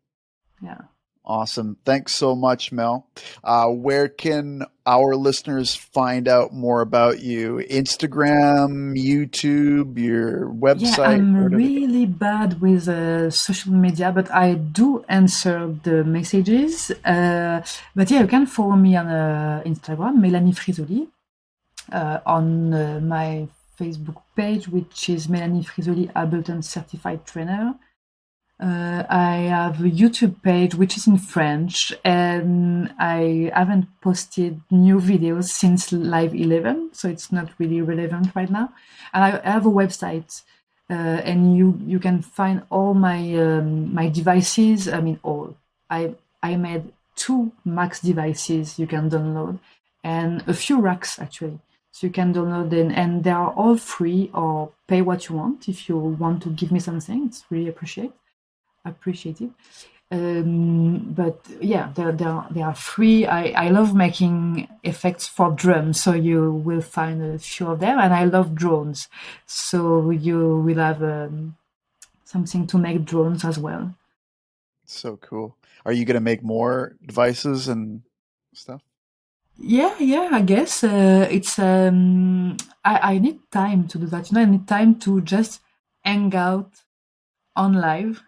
Yeah. Awesome. Thanks so much, Mel. Where can our listeners find out more about you? Instagram, YouTube, your Yeah, website? Where I'm do they go? really bad with social media, but I do answer the messages. But yeah, you can follow me on Instagram, Melanie Frisoli, on my Facebook page, which is Melanie Frisoli, Ableton Certified Trainer. I have a YouTube page which is in French, and I haven't posted new videos since Live 11, so it's not really relevant right now. And I have a website, and you can find all my devices. I mean, all. I made 2 Max devices you can download, and a few racks actually. So you can download them, and they are all free or pay what you want. If you want to give me something, it's really appreciated. But yeah, they are free. I love making effects for drums, so you will find a few of them. And I love drones, so you will have something to make drones as well. So cool. Are you going to make more devices and stuff? Yeah, I guess it's I need time to do that. I need time to just hang out on live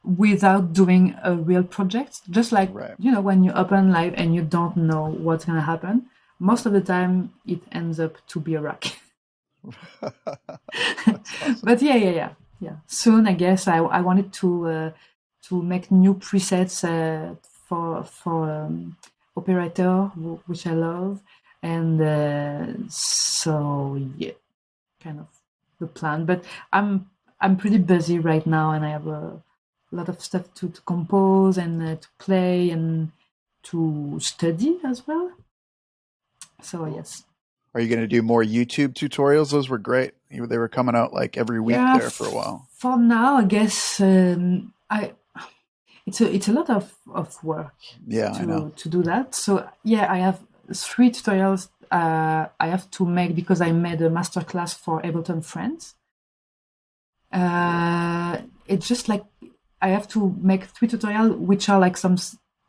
without doing a real project. Just like, Right. when you open live and you don't know what's going to happen, most of the time it ends up to be a rack. That's awesome. But yeah. Soon, I guess I wanted to make new presets for operator, which I love, and so yeah, kind of the plan. But I'm pretty busy right now, and I have a lot of stuff to compose and to play and to study as well. So yes. Are you going to do more YouTube tutorials? Those were great. They were coming out like every week Yeah, there for a while. for now, I guess I it's a lot of work Yeah, I know. to do that. So yeah, I have 3 tutorials I have to make because I made a masterclass for Ableton Friends. It's just like I have to make 3 tutorials, which are like some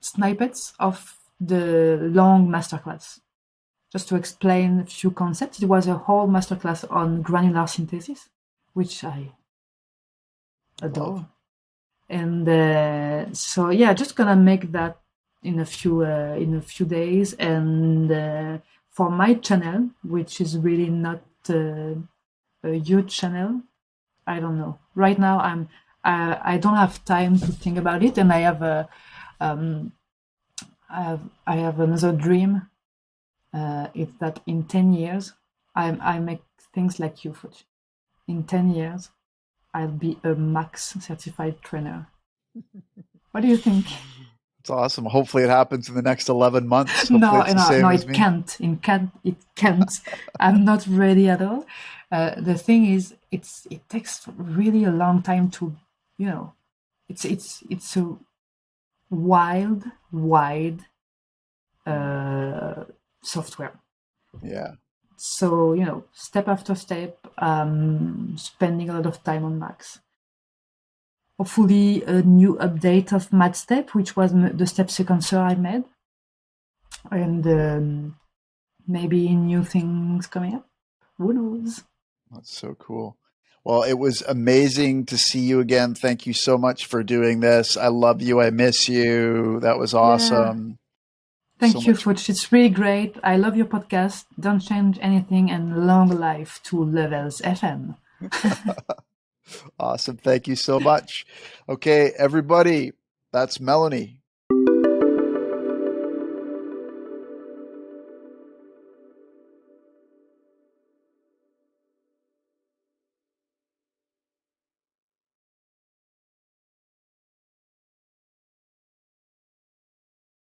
snippets of the long masterclass, just to explain a few concepts. It was a whole masterclass on granular synthesis, which I adore. Love. And so yeah, just gonna make that in a few days. And for my channel, which is really not a huge channel, I don't know. Right now, I don't have time to think about it, and I have I have another dream. It's that in 10 years, I make things like you, Fuji. In 10 years, I'll be a Max certified trainer. What do you think? It's awesome. Hopefully it happens in the next 11 months. Hopefully it's the same No, as it me. can't. It can't. I'm not ready at all. The thing is, it takes really a long time to, it's a wide software. Yeah. So, step after step, spending a lot of time on Max. Hopefully a new update of MatStep, which was the step sequencer I made. And maybe new things coming up. Who knows? That's so cool. Well, it was amazing to see you again. Thank you so much for doing this. I love you. I miss you. That was awesome. Thank you, Fuch. It's really great. I love your podcast. Don't change anything, and long life to Levels FM. Awesome. Thank you so much. Okay, everybody, that's Melanie.